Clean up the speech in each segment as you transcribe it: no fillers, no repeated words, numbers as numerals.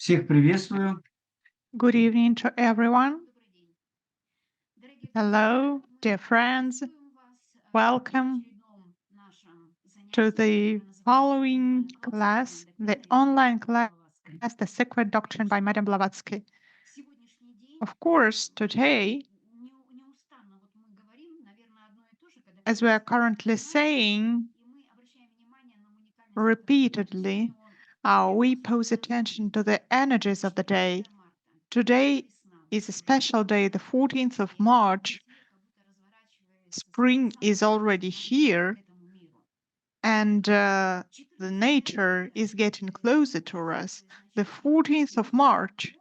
Всех приветствую. Good evening to everyone. Hello, dear friends. Welcome to the following class, the online class, The Secret Doctrine by Madame Blavatsky. Of course, today, as we are currently saying repeatedly, we pose attention to the energies of the day. Today is a special day, the 14th of March. Spring is already here, and the nature is getting closer to us. The 14th of March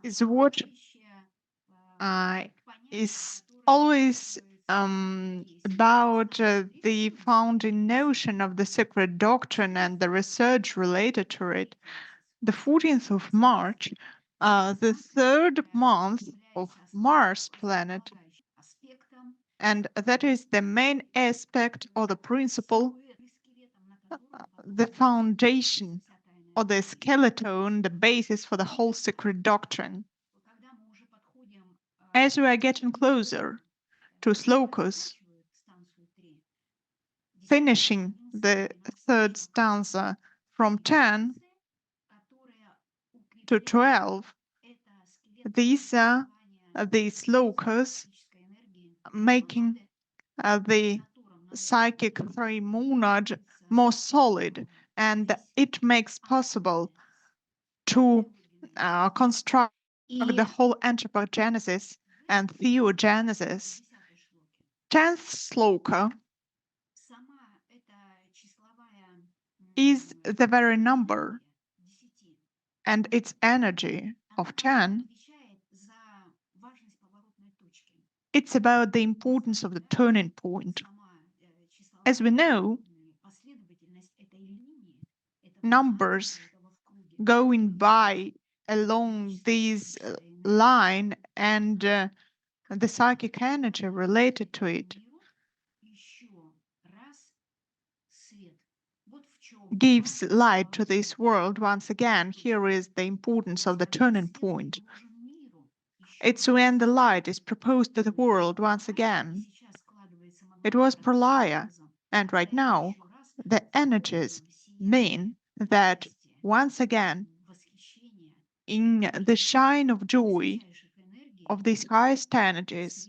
is what is always about the founding notion of the Secret Doctrine and the research related to it. The 14th of March, the third month of Mars planet, and that is the main aspect or the principle, the foundation or the skeleton, the basis for the whole Secret Doctrine. As we are getting closer to Slokas, finishing the third stanza from 10 to 12, these are the Slokas making the psychic three monad more solid, and it makes possible to construct the whole anthropogenesis and theogenesis. 10th sloka is the very number and its energy of 10. It's about the importance of the turning point. As we know, numbers going by along this line and the psychic energy related to it gives light to this world once again. Here is the importance of the turning point. It's when the light is proposed to the world once again. It was Pralaya, and right now the energies mean that once again, in the shine of joy of these highest energies,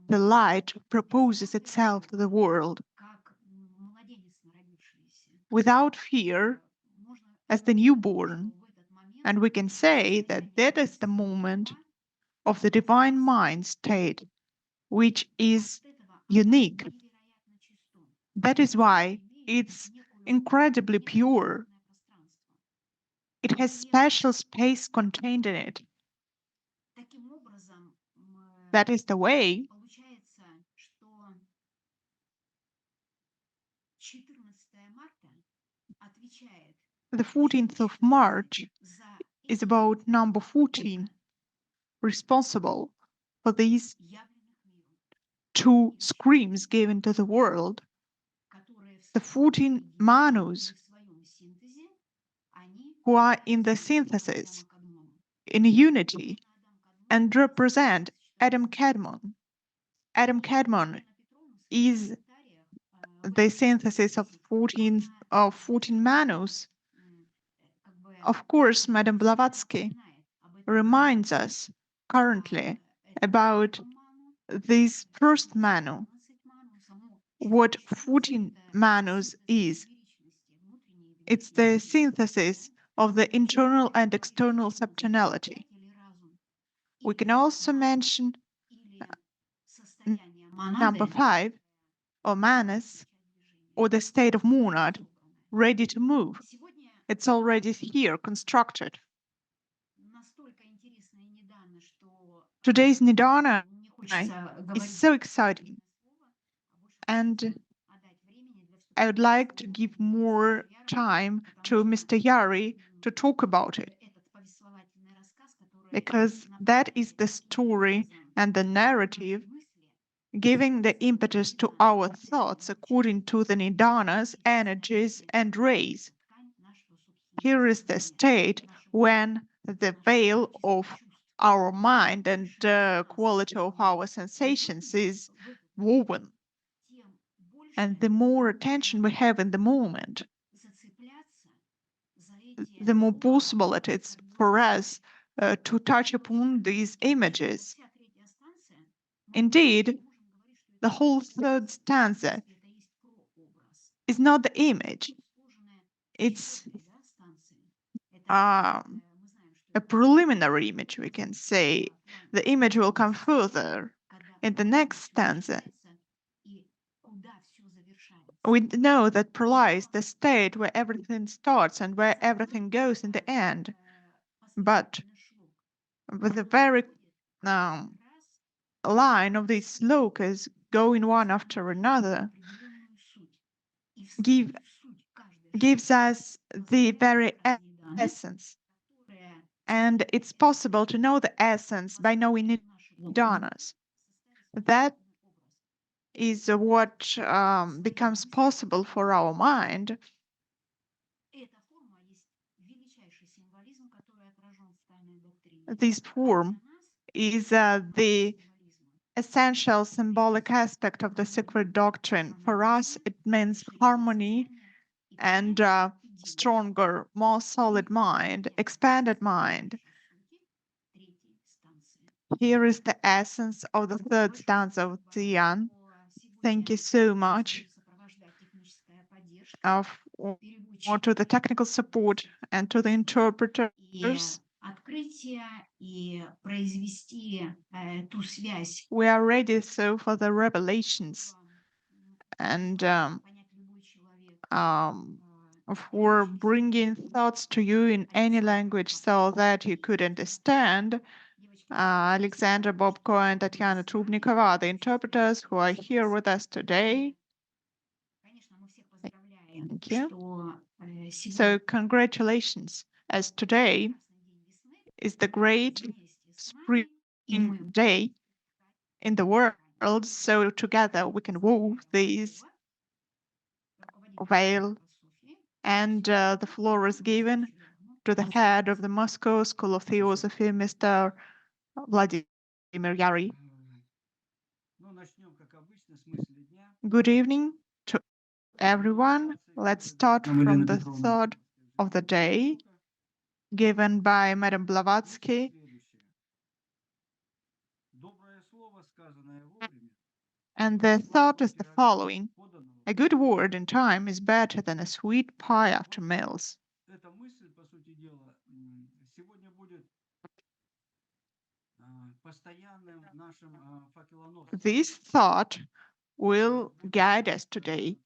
the light proposes itself to the world without fear as the newborn. And we can say that that is the moment of the divine mind state, which is unique. That is why it's incredibly pure. It has special space contained in it. That is the way the 14th of March is about number 14, responsible for these two screams given to the world. The 14 Manus who are in the synthesis, in unity, and represent Adam Kadmon. Adam Kadmon is the synthesis of 14 Manus. Of course, Madame Blavatsky reminds us currently about this first Manu, what 14 Manus is. It's the synthesis of the internal and external subtonality. We can also mention number 5, or Manas, or the state of monad, ready to move. It's already here, constructed. Today's Nidana is so exciting, and I would like to give more time to Mr. Yari to talk about it, because that is the story and the narrative giving the impetus to our thoughts according to the Nidanas, energies, and rays. Here is the state when the veil of our mind and quality of our sensations is woven. And the more attention we have in the moment, the more possible it is for us to touch upon these images. Indeed, the whole third stanza is not the image. It's a preliminary image, we can say. The image will come further in the next stanza. We know that pralaya is the state where everything starts and where everything goes in the end. But with the very line of these slokas going one after another gives us the very essence. And it's possible to know the essence by knowing Nidanas. That is what becomes possible for our mind. This form is the essential symbolic aspect of the Secret Doctrine. For us, it means harmony and stronger, more solid mind, expanded mind. Here is the essence of the third stanza of Tian. Thank you so much to the technical support and to the interpreters. We are ready for the revelations and for bringing thoughts to you in any language so that you could understand. Alexandra Bobko and Tatiana Trubnikova are the interpreters who are here with us today. Thank you. So congratulations, as today is the great spring day in the world, so together we can wove this veil, and the floor is given to the head of the Moscow School of Theosophy, Mr. Vladimir Yari. Good evening to everyone. Let's start from the thought of the day given by Madam Blavatsky. And the thought is the following: a good word in time is better than a sweet pie after meals. This thought will guide us today.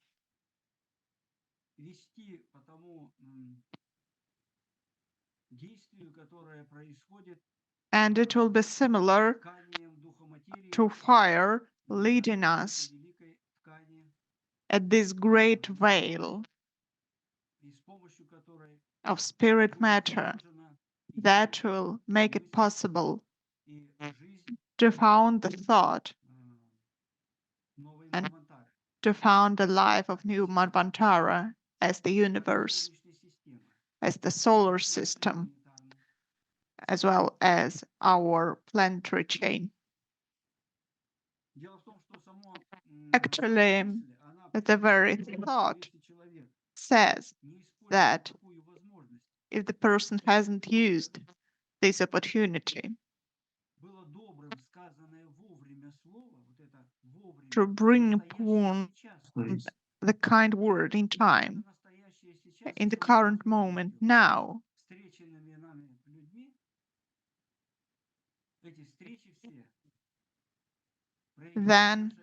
And it will be similar to fire leading us at this great veil of spirit matter that will make it possible to found the thought and to found the life of new Manvantara as the universe, as the solar system, as well as our planetary chain. Actually, the very thought says that if the person hasn't used this opportunity to bring upon the kind word in time, in the current moment, now, then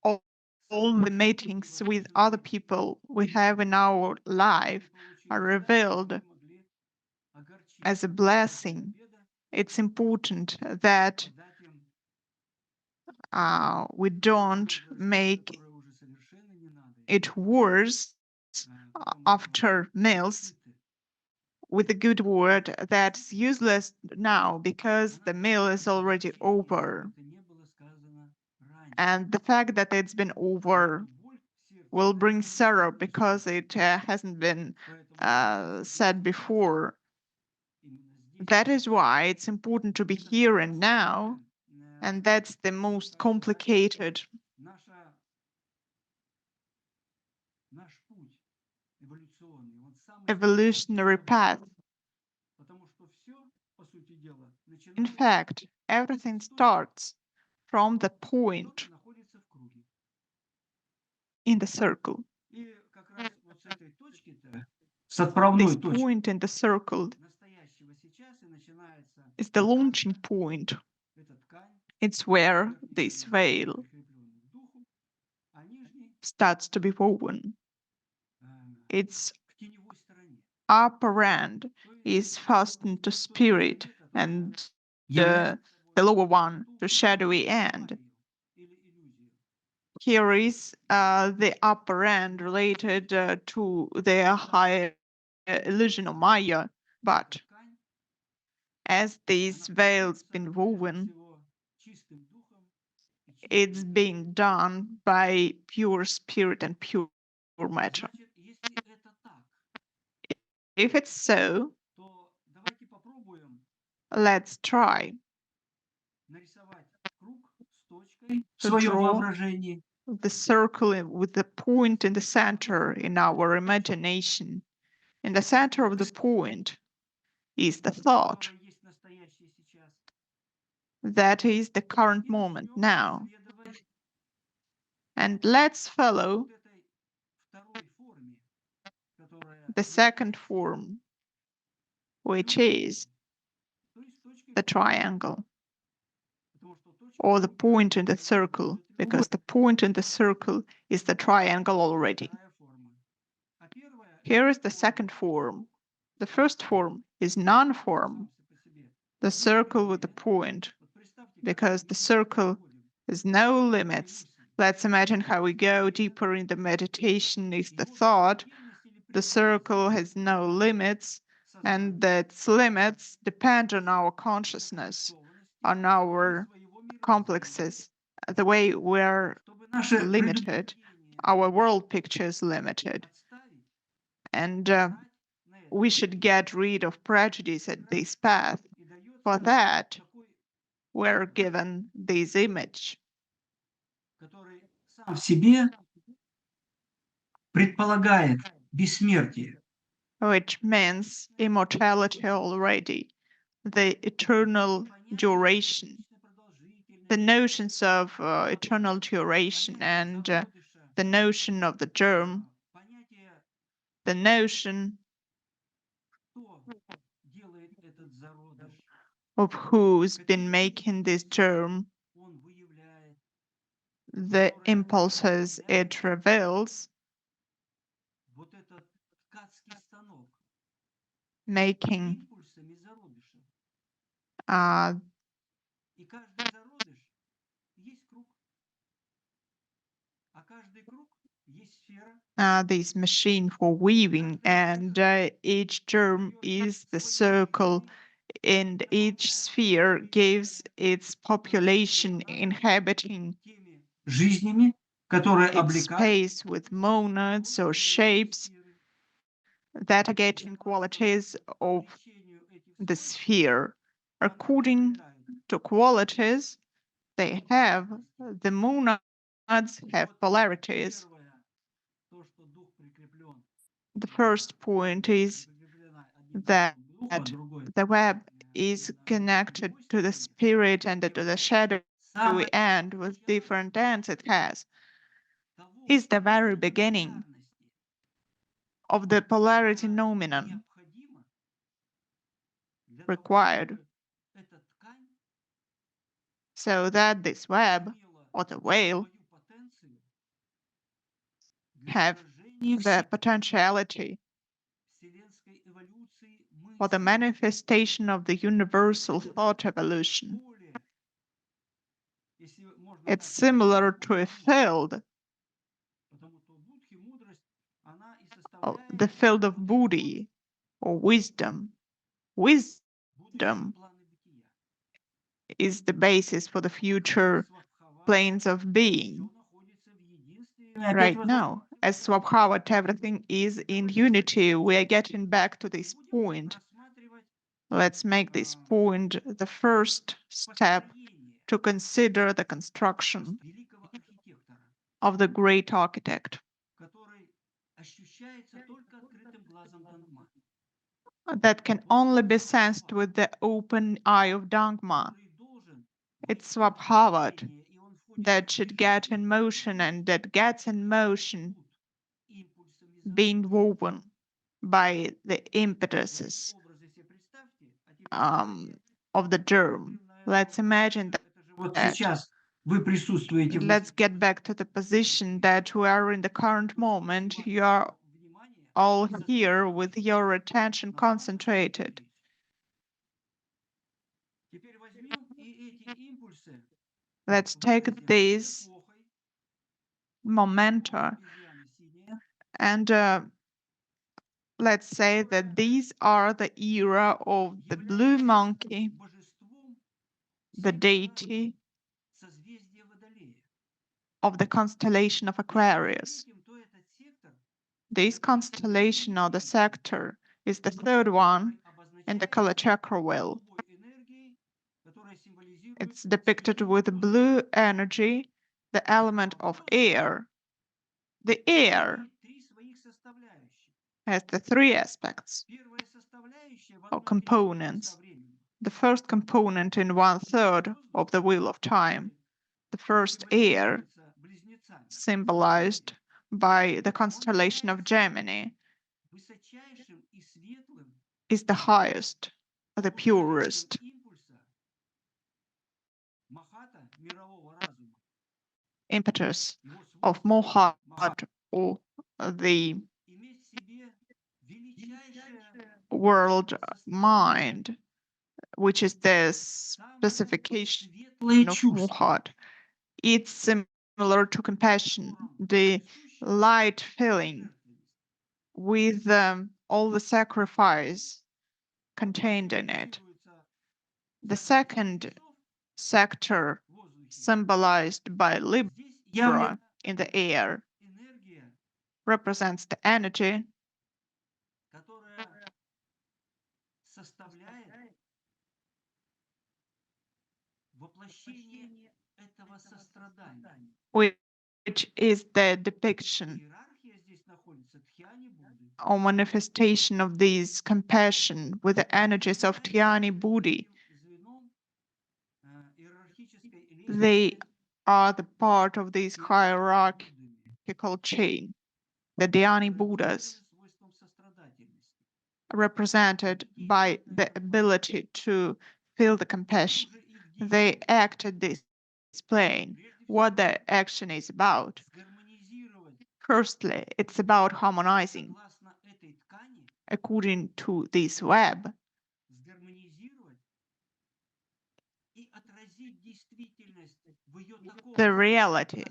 all all the meetings with other people we have in our life are revealed as a blessing. It's important that we don't make it worse after meals with a good word that's useless now because the meal is already over. And the fact that it's been over will bring sorrow because it hasn't been said before. That is why it's important to be here and now, and that's the most complicated evolutionary path. In fact, everything starts from the point in the circle. This point in the circle is the launching point. It's where this veil starts to be woven. Its upper end is fastened to spirit and the lower one to shadowy end. Here is the upper end related to the higher illusion of Maya, but as these veils been woven, it's being done by pure spirit and pure matter. If it's so, let's try to draw the circle with the point in the center in our imagination. In the center of the point is the thought. That is the current moment now. And let's follow the second form, which is the triangle or the point in the circle, because the point in the circle is the triangle already. Here is the second form. The first form is non-form, the circle with the point, because the circle has no limits. Let's imagine how we go deeper in the meditation is the thought. The circle has no limits, and its limits depend on our consciousness, on our complexes, the way we're limited. Our world picture is limited. And we should get rid of prejudice at this path. For that, we're given this image. Which means immortality already, the eternal duration, the notions of eternal duration and the notion of the germ, the notion of who's been making this germ, the impulses it reveals, making this machine for weaving, and each germ is the circle, and each sphere gives its population inhabiting its space with monads or shapes that are getting qualities of the sphere. According to qualities they have, the monads have polarities. The first point is that the web is connected to the spirit and to the shadowy end with different ends it has, is the very beginning of the polarity nomenon required so that this web or the veil have the potentiality for the manifestation of the universal thought evolution. It's similar to a field, the field of Buddhi or wisdom. Wisdom is the basis for the future planes of being. Right now, as Svabhavat, everything is in unity. We are getting back to this point. Let's make this point the first step to consider the construction of the great architect that can only be sensed with the open eye of Dhamma. It's Svabhavat that should get in motion, and that gets in motion being woven by the impetuses of the germ. Let's imagine that. Let's get back to the position that we are in the current moment. You are all here with your attention concentrated. Let's take these momenta and let's say that these are the era of the blue monkey, the deity of the constellation of Aquarius. This constellation or the sector is the third one in the color chakra wheel. It's depicted with blue energy, the element of air. The air has the three aspects or components. The first component in 1/3 of the wheel of time, the first air, symbolized by the constellation of Gemini, is the highest, the purest. Impetus of Mohat or the world mind, which is the specification of Mohat. It's similar to compassion, the light feeling with all the sacrifice contained in it. The second sector, symbolized by Libra in the air, represents the energy which is the depiction or manifestation of this compassion with the energies of Dhyani Buddhi. They are the part of this hierarchical chain. The Dhyani Buddhas, represented by the ability to feel the compassion. They act at this plane. What the action is about. Firstly, it's about harmonizing according to this web. The reality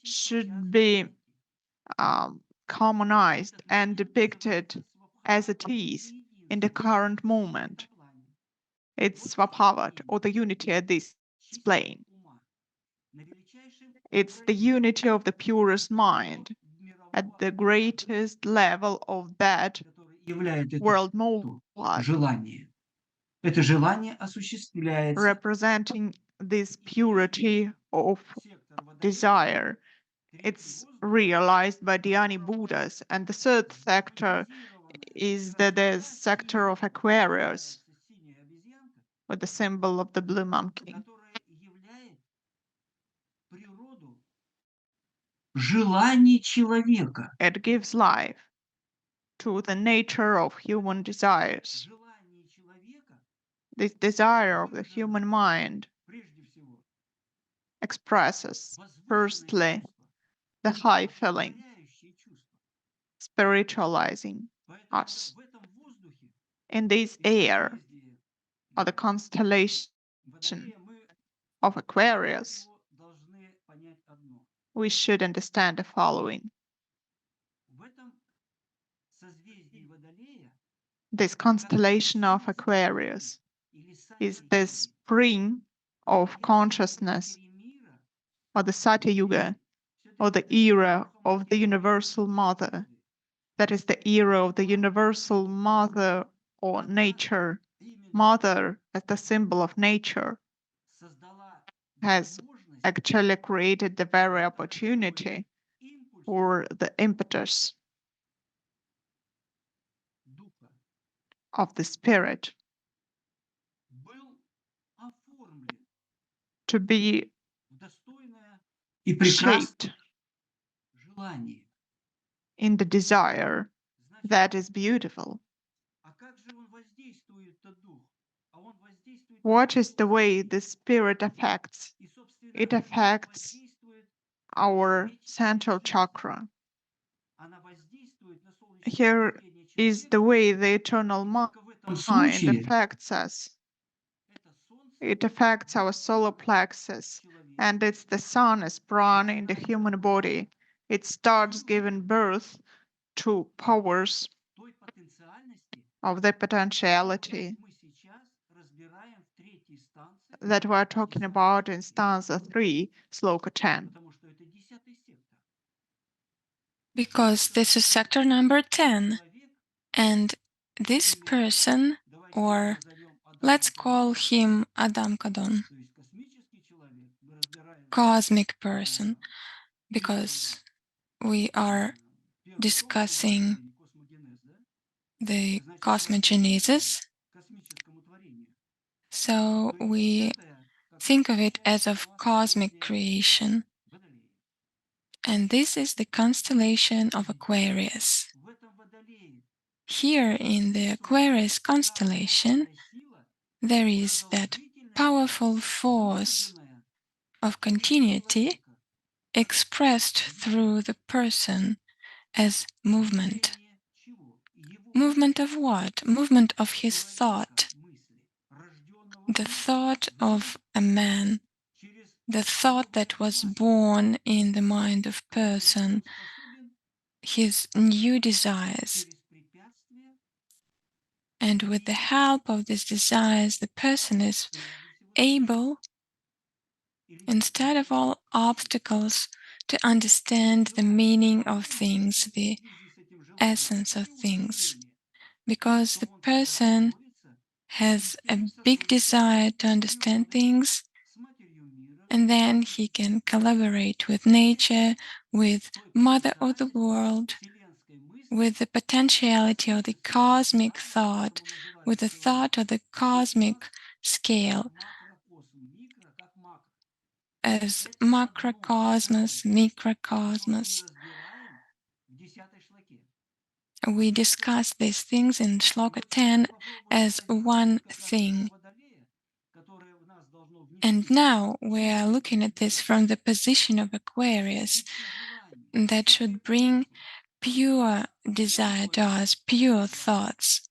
should be harmonized and depicted as it is in the current moment. It's Svabhavat, or the unity at this plane. It's the unity of the purest mind at the greatest level of that world Mohat, representing this purity of desire. It's realized by Dhyani Buddhas. And the third sector is the sector of Aquarius, with the symbol of the blue monkey. It gives life to the nature of human desires. This desire of the human mind expresses, firstly, the high feeling, spiritualizing us. In this air, or the constellation of Aquarius, we should understand the following. This constellation of Aquarius is the spring of consciousness, or the Satya Yuga, or the era of the Universal Mother. That is the era of the Universal Mother or nature. Mother as the symbol of nature has actually created the very opportunity or the impetus of the spirit to be shaped in the desire that is beautiful. What is the way the spirit affects? It affects our central chakra. Here is the way the eternal mind affects us. It affects our solar plexus, and it's the sun as prana in the human body. It starts giving birth to powers of the potentiality that we're talking about in stanza 3, Sloka 10. Because this is sector number 10, and this person, or let's call him Adam Kadon, cosmic person, because we are discussing the cosmogenesis. So we think of it as of cosmic creation. And this is the constellation of Aquarius. Here in the Aquarius constellation, there is that powerful force of continuity expressed through the person as movement. Movement of what? Movement of his thought. The thought of a man, the thought that was born in the mind of person, his new desires. And with the help of these desires, the person is able, instead of all obstacles, to understand the meaning of things, the essence of things. Because the person has a big desire to understand things, and then he can collaborate with nature, with Mother of the world, with the potentiality of the cosmic thought, with the thought of the cosmic scale, as macrocosmos, microcosmos. We discuss these things in Sloka 10 as one thing. And now we are looking at this from the position of Aquarius that should bring pure desire to us, pure thoughts.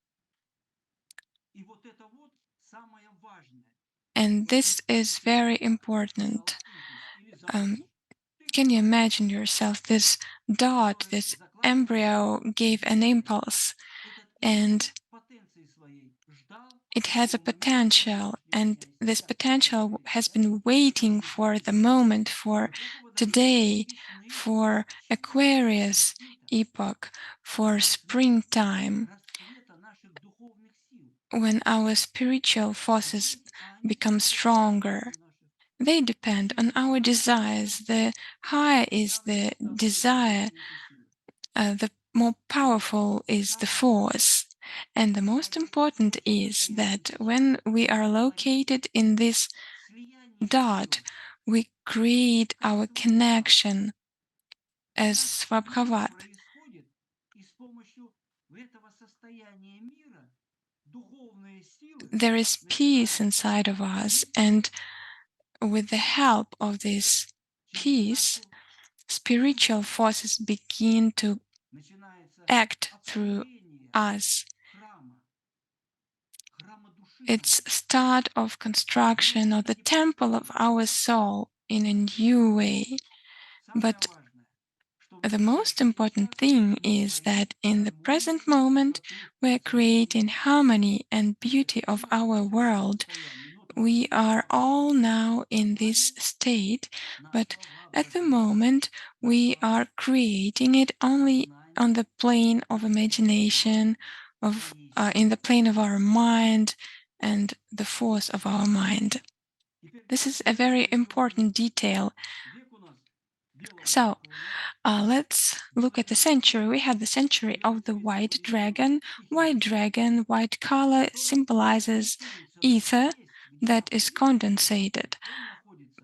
And this is very important. Can you imagine yourself? This dot, this embryo gave an impulse, and it has a potential, and this potential has been waiting for the moment, for today, for Aquarius epoch, for springtime, when our spiritual forces become stronger. They depend on our desires. The higher is the desire, the more powerful is the force. And the most important is that when we are located in this dot, we create our connection as Svabhavat. There is peace inside of us, and with the help of this peace, spiritual forces begin to act through us. It's start of construction of the temple of our soul in a new way. But the most important thing is that in the present moment, we're creating harmony and beauty of our world. We are all now in this state, but at the moment, we are creating it only on the plane of imagination, in the plane of our mind and the force of our mind. This is a very important detail. So, let's look at the century. We have the century of the white dragon. White color symbolizes ether that is condensated.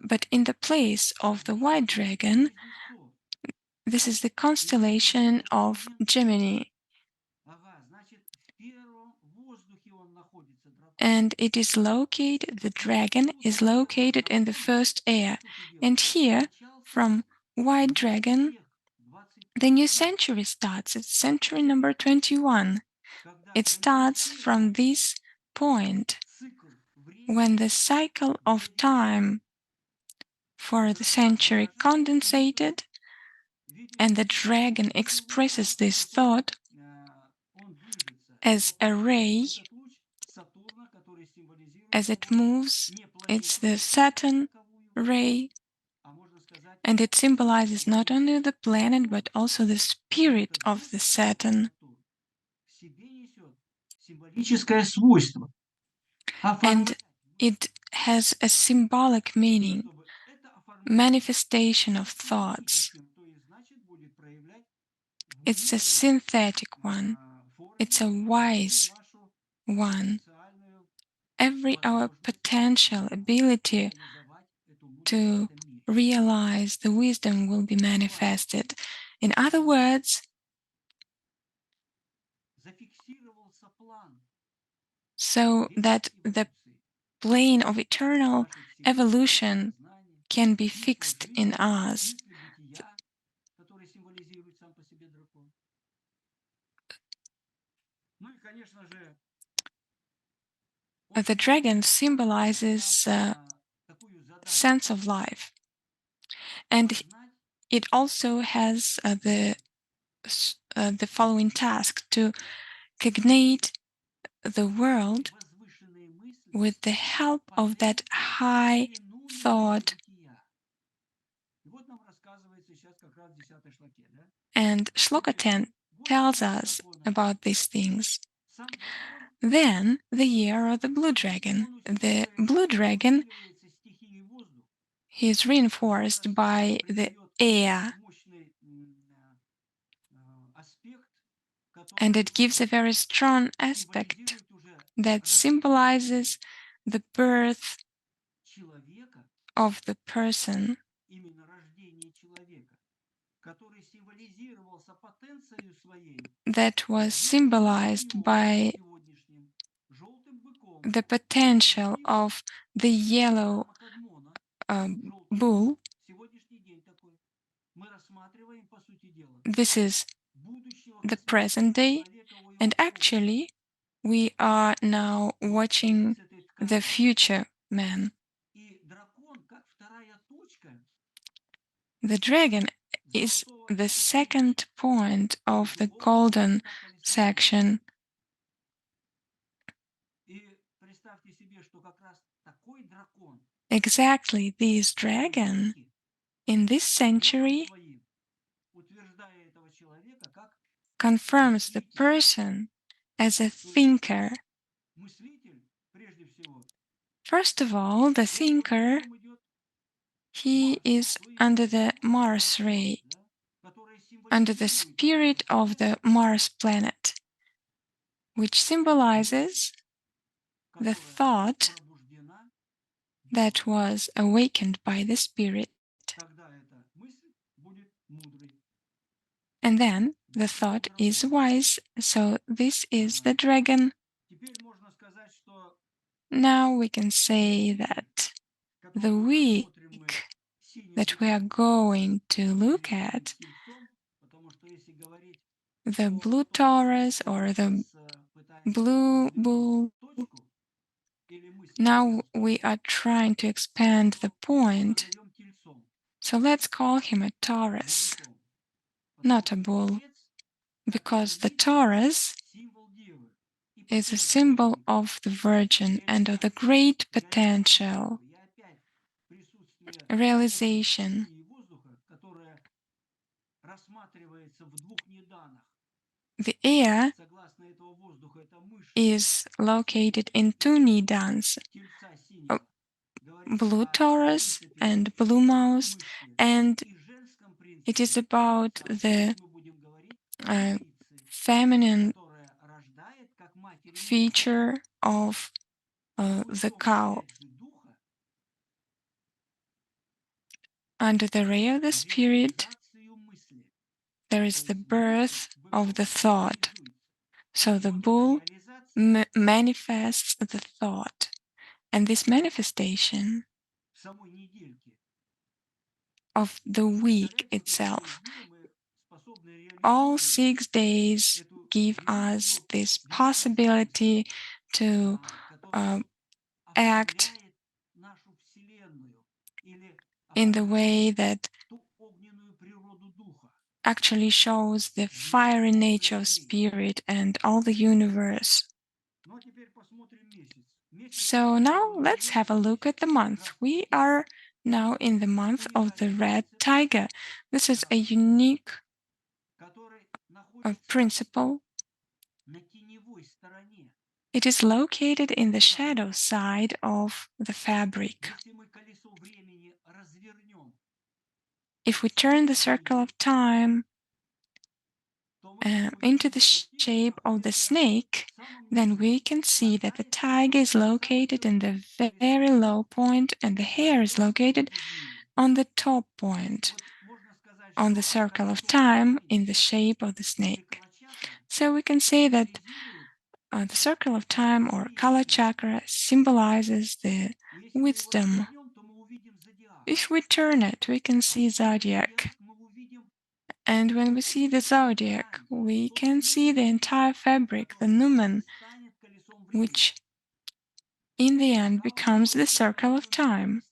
But in the place of the white dragon, this is the constellation of Gemini. And it is located, the dragon is located in the first air. And here, from white dragon, the new century starts. It's century number 21. It starts from this point when the cycle of time for the century condensated, and the dragon expresses this thought as a ray. As it moves, it's the Saturn ray, and it symbolizes not only the planet but also the spirit of the Saturn. And it has a symbolic meaning, manifestation of thoughts. It's a synthetic one. It's a wise one. Our potential ability to realize the wisdom will be manifested. In other words, so that the plane of eternal evolution can be fixed in us. The dragon symbolizes sense of life, and it also has the following task: to cognate the world with the help of that high thought. And Sloka 10 tells us about these things. Then the year of the blue dragon. The blue dragon is reinforced by the air, and it gives a very strong aspect that symbolizes the birth of the person, that was symbolized by the potential of the yellow bull. This is the present day, and actually we are now watching the future man. The dragon is the second point of the golden section. Exactly this dragon in this century confirms the person as a thinker. First of all, the thinker, he is under the Mars ray, under the spirit of the Mars planet, which symbolizes the thought that was awakened by the spirit. And then the thought is wise, so this is the dragon. Now we can say that the week that we are going to look at the blue Taurus or the blue bull. Now we are trying to expand the point. So let's call him a Taurus, not a bull, because the Taurus is a symbol of the Virgin and of the great potential realization. The air is located in two nidans, blue Taurus and blue mouse, and it is about the feminine feature of the cow. Under the ray of the spirit, there is the birth of the thought. So the bull manifests the thought, and this manifestation of the week itself, all 6 days give us this possibility to act in the way that actually shows the fiery nature of spirit and all the universe. So now let's have a look at the month. We are now in the month of the red tiger. This is a unique principle. It is located in the shadow side of the fabric. If we turn the circle of time into the shape of the snake, then we can see that the tiger is located in the very low point and the hare is located on the top point on the circle of time in the shape of the snake. So we can say that the circle of time or Kala chakra symbolizes the wisdom. If we turn it, we can see zodiac. And when we see the zodiac, we can see the entire fabric, the numen, which in the end becomes the circle of time.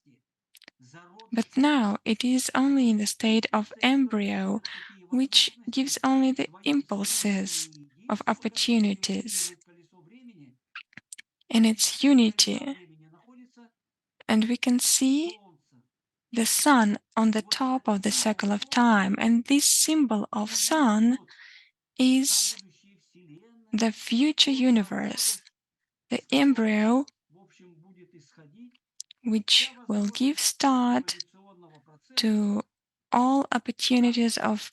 But now it is only in the state of embryo, which gives only the impulses of opportunities in its unity. And we can see the sun on the top of the circle of time, and this symbol of sun is the future universe, the embryo, which will give start to all opportunities of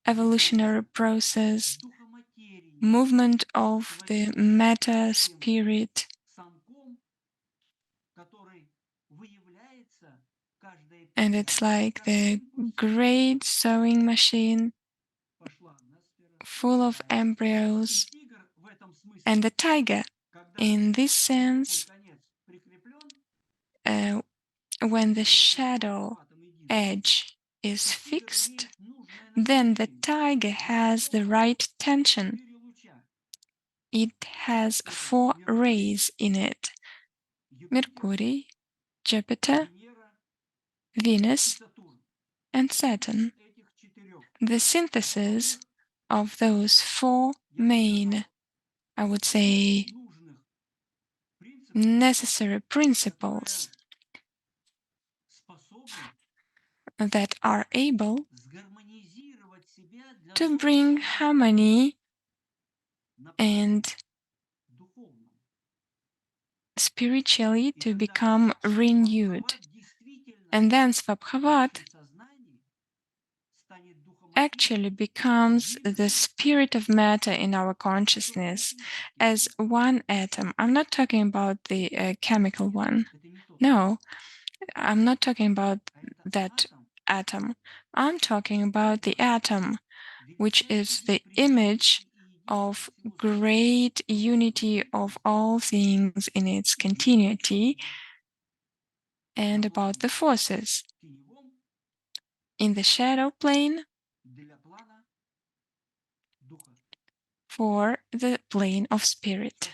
evolutionary process, movement of the matter spirit, and it's like the great sewing machine full of embryos. And the tiger, in this sense, when the shadow edge is fixed, then the tiger has the right tension. It has 4 rays in it: Mercury, Jupiter, Venus, and Saturn. The synthesis of those 4 main, I would say, necessary principles that are able to bring harmony and spiritually to become renewed. And then Svabhavat actually becomes the spirit of matter in our consciousness as one atom. I'm not talking about the chemical one. No, I'm not talking about that atom. I'm talking about the atom, which is the image of great unity of all things in its continuity, and about the forces. In the shadow plane, for the plane of spirit.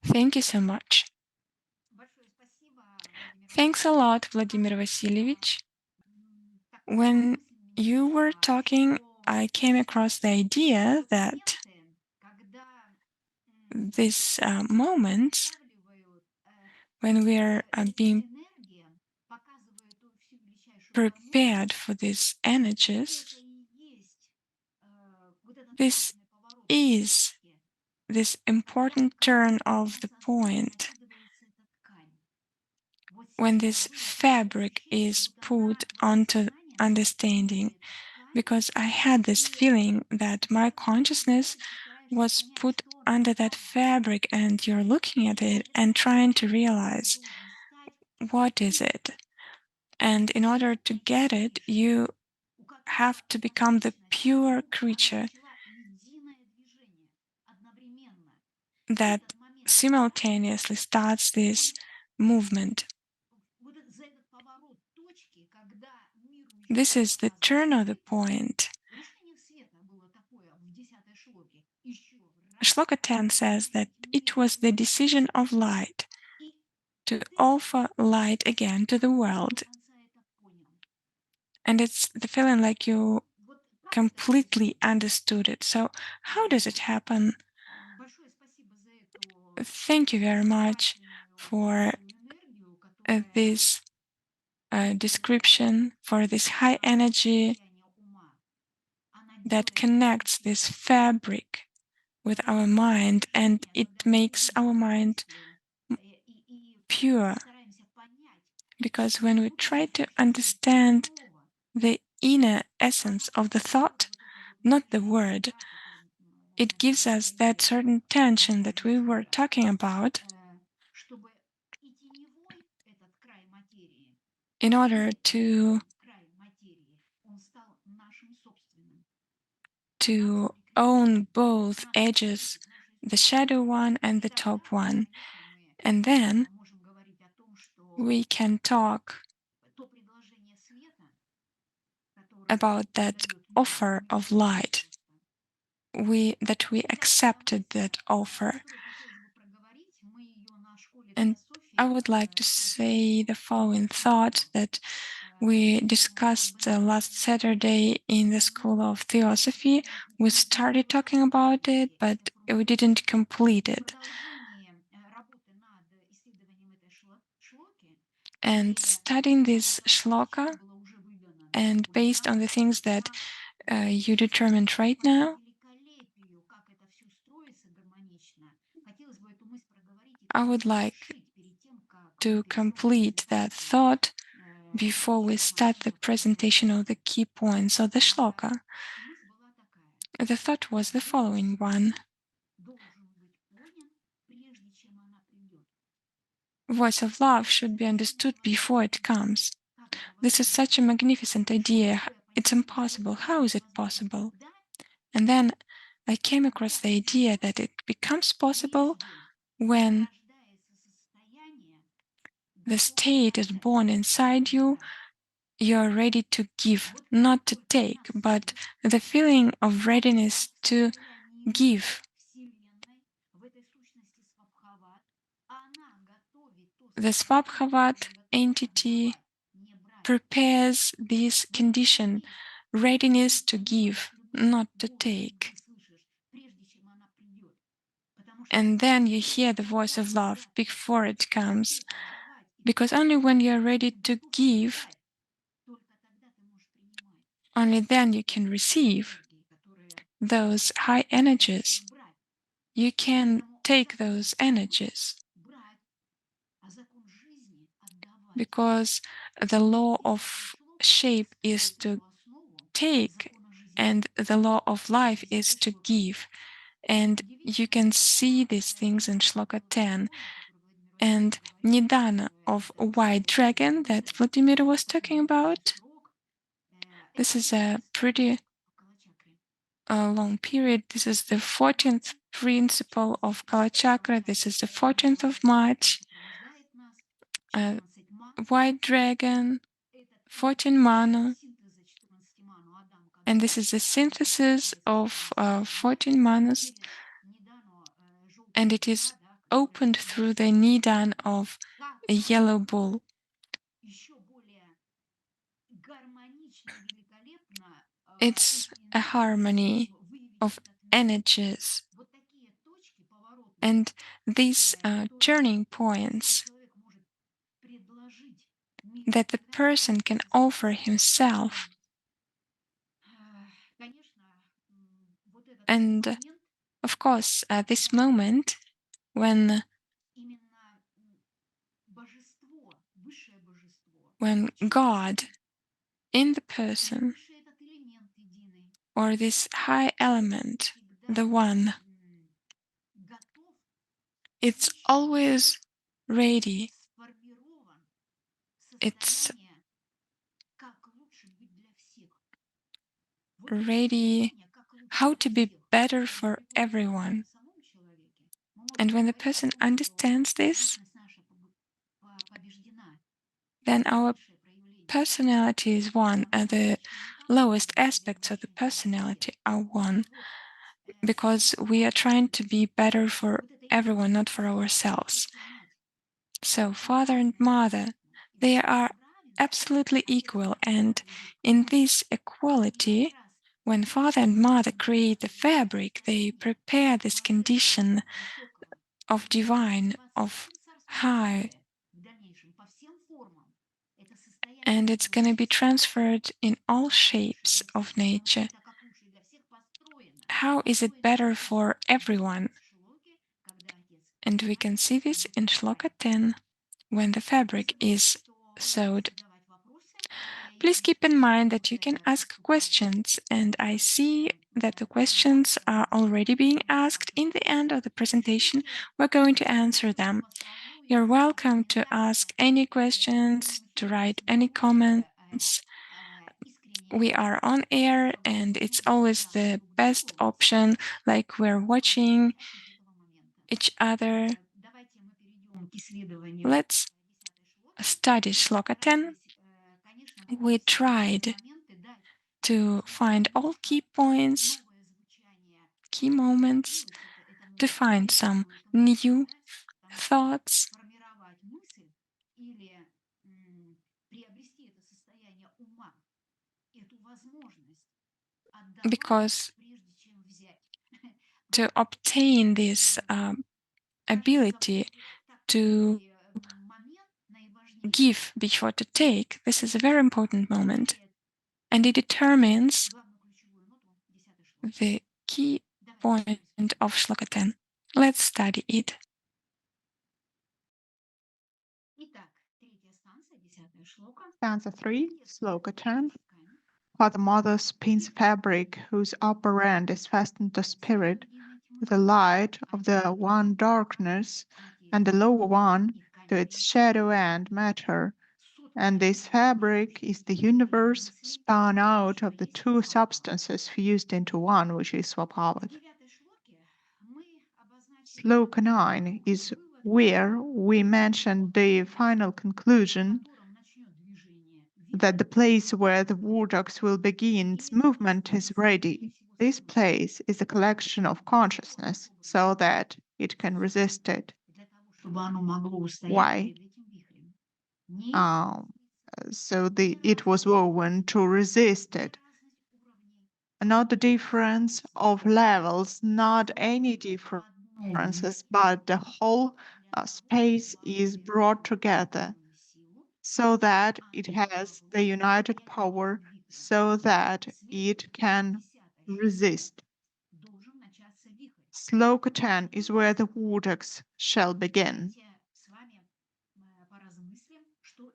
Thank you so much. Thanks a lot, Vladimir Vasilyevich. When you were talking, I came across the idea that these moments when we're being prepared for these energies, this is this important turn of the point when this fabric is put onto understanding, because I had this feeling that my consciousness was put under that fabric and you're looking at it and trying to realize what is it. And in order to get it, you have to become the pure creature that simultaneously starts this movement. This is the turn of the point. Sloka 10 says that it was the decision of light to offer light again to the world. And it's the feeling like you completely understood it. So how does it happen? Thank you very much for this description, for this high energy that connects this fabric with our mind, and it makes our mind pure. Because when we try to understand the inner essence of the thought, not the word, it gives us that certain tension that we were talking about in order to own both edges, the shadow one and the top one. And then we can talk about that offer of light. That we accepted that offer. And I would like to say the following thought that we discussed last Saturday in the School of Theosophy. We started talking about it, but we didn't complete it. And studying this shloka, and based on the things that you determined right now, I would like to complete that thought before we start the presentation of the key points of the shloka. The thought was the following one. Voice of love should be understood before it comes. This is such a magnificent idea. It's impossible. How is it possible? And then I came across the idea that it becomes possible when the state is born inside you. You're ready to give, not to take, but the feeling of readiness to give. The Svabhavat entity prepares this condition, readiness to give, not to take. And then you hear the voice of love before it comes, because only when you're ready to give, only then you can receive those high energies. You can take those energies, because the law of shape is to take and the law of life is to give. And you can see these things in Shloka 10. And Nidana of White Dragon that Vladimir was talking about, this is a pretty long period. This is the 14th principle of Kalachakra. This is the 14th of March. White Dragon, 14 mana. And this is the synthesis of 14 manas, and it is opened through the nidan of a yellow bull. It's a harmony of energies. And these turning points that the person can offer himself. And of course, at this moment, when God in the person, or this high element, the one, it's always ready. It's ready how to be better for everyone. And when the person understands this, then our personality is one, and the lowest aspects of the personality are one, because we are trying to be better for everyone, not for ourselves. So, father and mother, they are absolutely equal, and in this equality, when father and mother create the fabric, they prepare this condition of divine, of high, and it's going to be transferred in all shapes of nature. How is it better for everyone? And we can see this in Sloka 10, when the fabric is sewed. Please keep in mind that you can ask questions, and I see that the questions are already being asked. In the end of the presentation, we're going to answer them. You're welcome to ask any questions, to write any comments. We are on air, and it's always the best option, like we're watching each other. Let's study Sloka 10. We tried to find all key points, key moments, to find some new thoughts, because to obtain this ability to give before to take, this is a very important moment, and it determines the key point of Shloka 10. Let's study it. Stanza 3, Sloka 10. Father-Mother spins fabric whose upper end is fastened to spirit, with the light of the one darkness, and the lower one to its shadow and matter. And this fabric is the universe spun out of the two substances fused into one, which is Svabhavat. Sloka 9 is where we mentioned the final conclusion, that the place where the vortex will begin its movement is ready. This place is a collection of consciousness so that it can resist it. Why? So it was woven to resist it. Not the difference of levels, not any differences, but the whole space is brought together so that it has the united power, so that it can resist. Sloka 10 is where the vortex shall begin.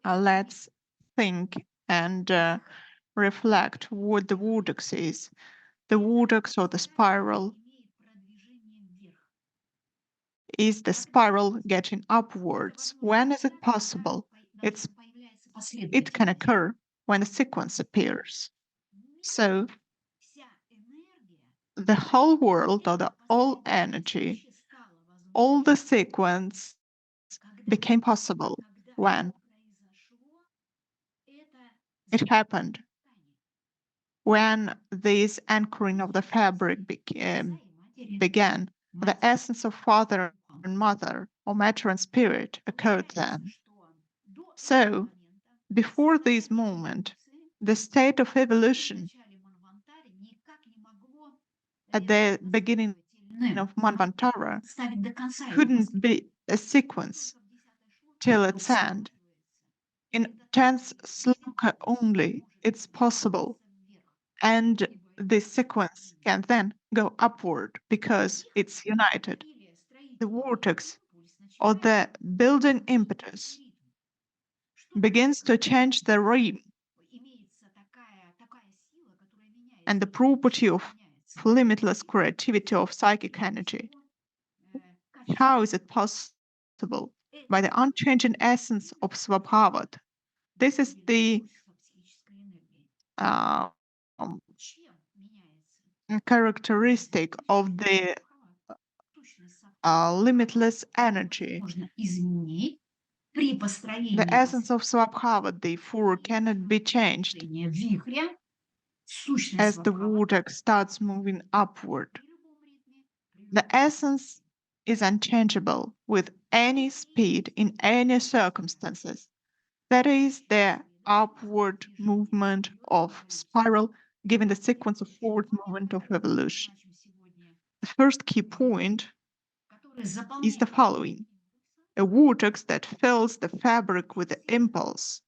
Let's think and reflect what the vortex is. The vortex or the spiral is the spiral getting upwards. When is it possible? It can occur when a sequence appears. So the whole world or the all energy, all the sequence became possible when it happened. When this anchoring of the fabric began, the essence of father and mother, or matter and spirit, occurred then. So, before this moment, the state of evolution at the beginning of Manvantara couldn't be a sequence till its end. In 10th sloka only, it's possible. And this sequence can then go upward because it's united. The vortex or the building impetus begins to change the rhythm and the property of limitless creativity of psychic energy. How is it possible? By the unchanging essence of Svabhavat. This is the um, characteristic of the limitless energy. The essence of Svabhavat, therefore, cannot be changed as the vortex starts moving upward. The essence is unchangeable with any speed in any circumstances. That is the upward movement of spiral given the sequence of forward movement of evolution. The first key point is the following: a vortex that fills the fabric with the impulse.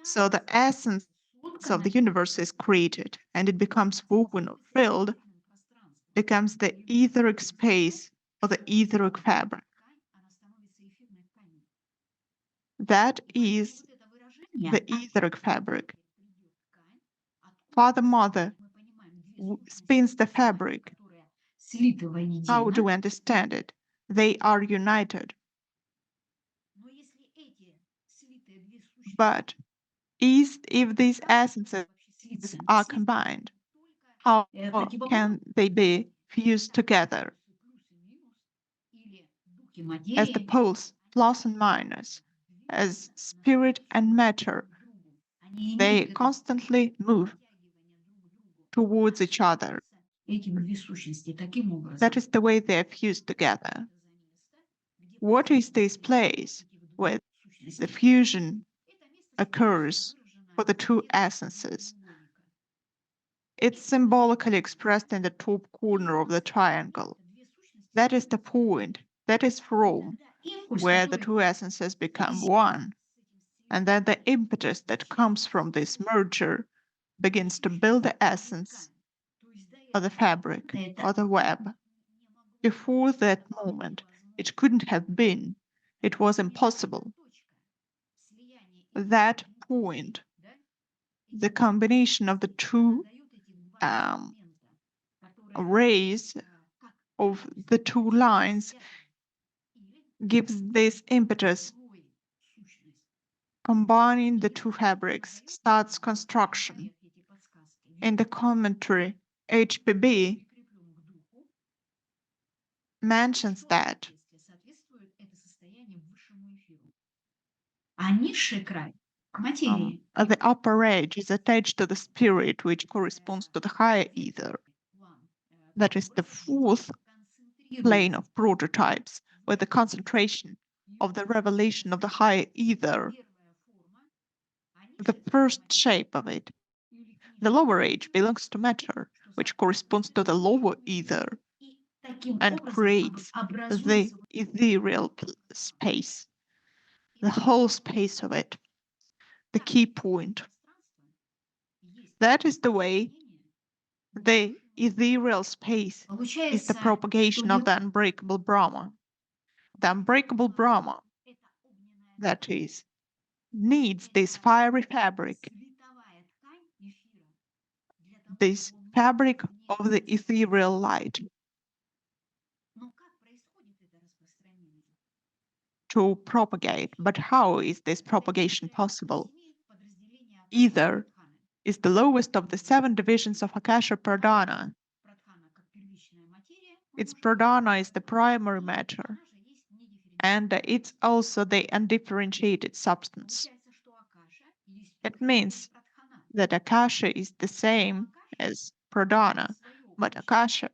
So the essence of the universe is created and it becomes woven or filled, becomes the etheric space or the etheric fabric. That is the etheric fabric. Father-Mother spins the fabric. How do we understand it? They are united. But if these essences are combined, how can they be fused together? As the poles, plus and minus, as spirit and matter, they constantly move towards each other. That is the way they are fused together. What is this place where the fusion occurs for the two essences? It's symbolically expressed in the top corner of the triangle. That is the point, that is from where the two essences become one. And then the impetus that comes from this merger begins to build the essence of the fabric or the web. Before that moment, it couldn't have been. It was impossible. That point, the combination of the two rays of the two lines gives this impetus. Combining the two fabrics starts construction. In the commentary, HPB mentions that the upper edge is attached to the spirit, which corresponds to the higher ether. That is the fourth plane of prototypes, where the concentration of the revelation of the higher ether, the first shape of it. The lower edge belongs to matter, which corresponds to the lower ether, and creates the ethereal space, the whole space of it, the key point. That is the way the ethereal space is the propagation of the unbreakable Brahma. The unbreakable Brahma, that is, needs this fiery fabric, this fabric of the ethereal light, to propagate. But how is this propagation possible? Ether is the lowest of the 7 divisions of Akasha Pradhana. Its Pradhana is the primary matter, and it's also the undifferentiated substance. It means that Akasha is the same is Pradhana, but Akasha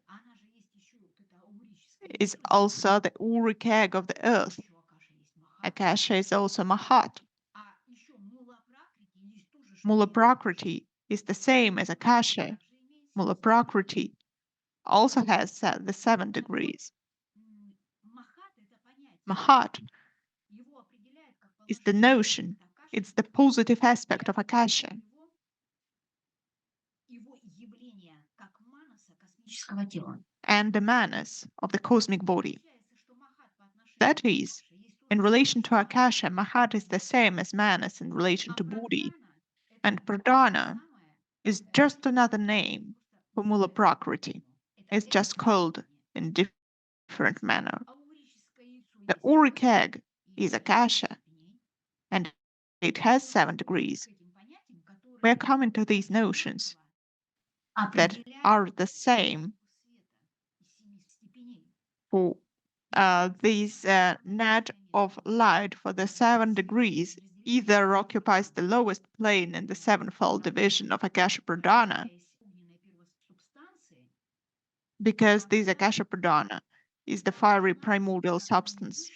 is also the uric egg of the earth. Akasha is also Mahat. Mulaprakriti is the same as Akasha. Mulaprakriti also has the 7 degrees. Mahat is the notion, it's the positive aspect of Akasha. And the manas of the cosmic body. That is, in relation to Akasha, Mahat is the same as manas in relation to Buddhi, and Pradhana is just another name for Mulaprakriti. It's just called in different manner. The uric egg is Akasha, and it has 7 degrees. We are coming to these notions that are the same for this net of light for the 7 degrees either occupies the lowest plane in the sevenfold division of Akasha Pradhana, because this Akasha Pradhana is the fiery primordial substance.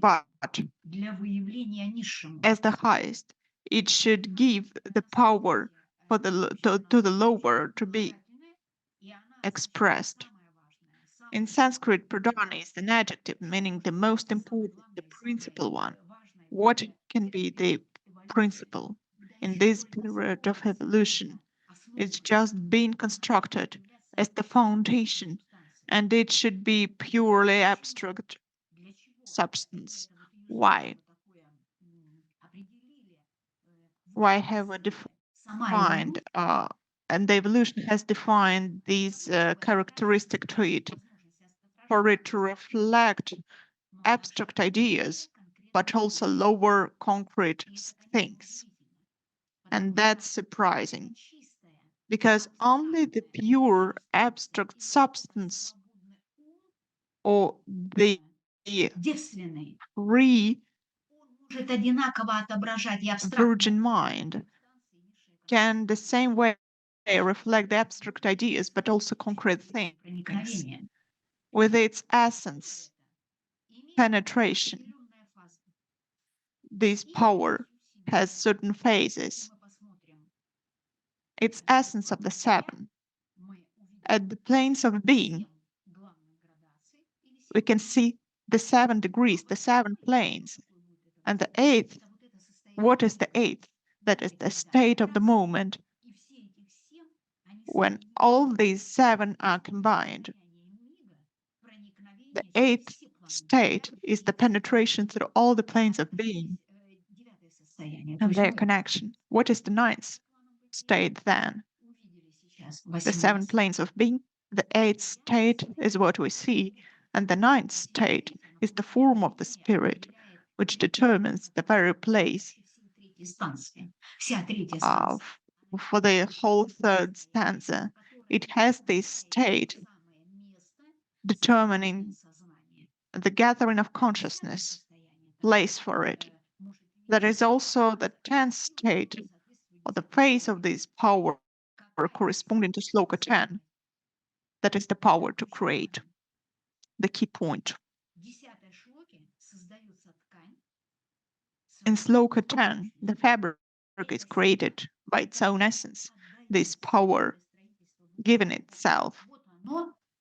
But as the highest, it should give the power for to the lower to be expressed. In Sanskrit, Pradhana is an adjective meaning the most important, the principal one. What can be the principle in this period of evolution? It's just being constructed as the foundation, and it should be purely abstract substance. Why? Why have we defined, and the evolution has defined these characteristic trait for it to reflect abstract ideas, but also lower concrete things. And that's surprising, because only the pure abstract substance or the free virgin mind can the same way reflect the abstract ideas, but also concrete things. With its essence, penetration, this power has certain phases. Its essence of the 7. At the planes of being, we can see the 7 degrees, the 7 planes. And the 8th, what is the 8th? That is the state of the moment when all these 7 are combined. The 8th state is the penetration through all the planes of being and their connection. What is the 9th state then? The 7 planes of being. The 8th state is what we see, and the 9th state is the form of the spirit, which determines the very place for the whole 3rd stanza. It has this state determining the gathering of consciousness, place for it. There is also the 10th state, or the phase of this power corresponding to Sloka 10. That is the power to create, the key point. In Sloka 10, the fabric is created by its own essence, this power given itself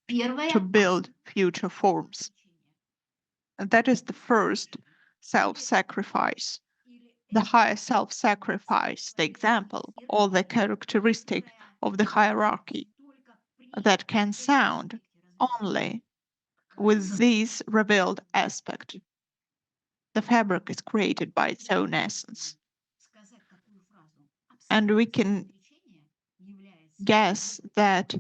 to build future forms. And that is the first self-sacrifice, the higher self-sacrifice, the example or the characteristic of the hierarchy that can sound only with this revealed aspect. The fabric is created by its own essence. And we can guess that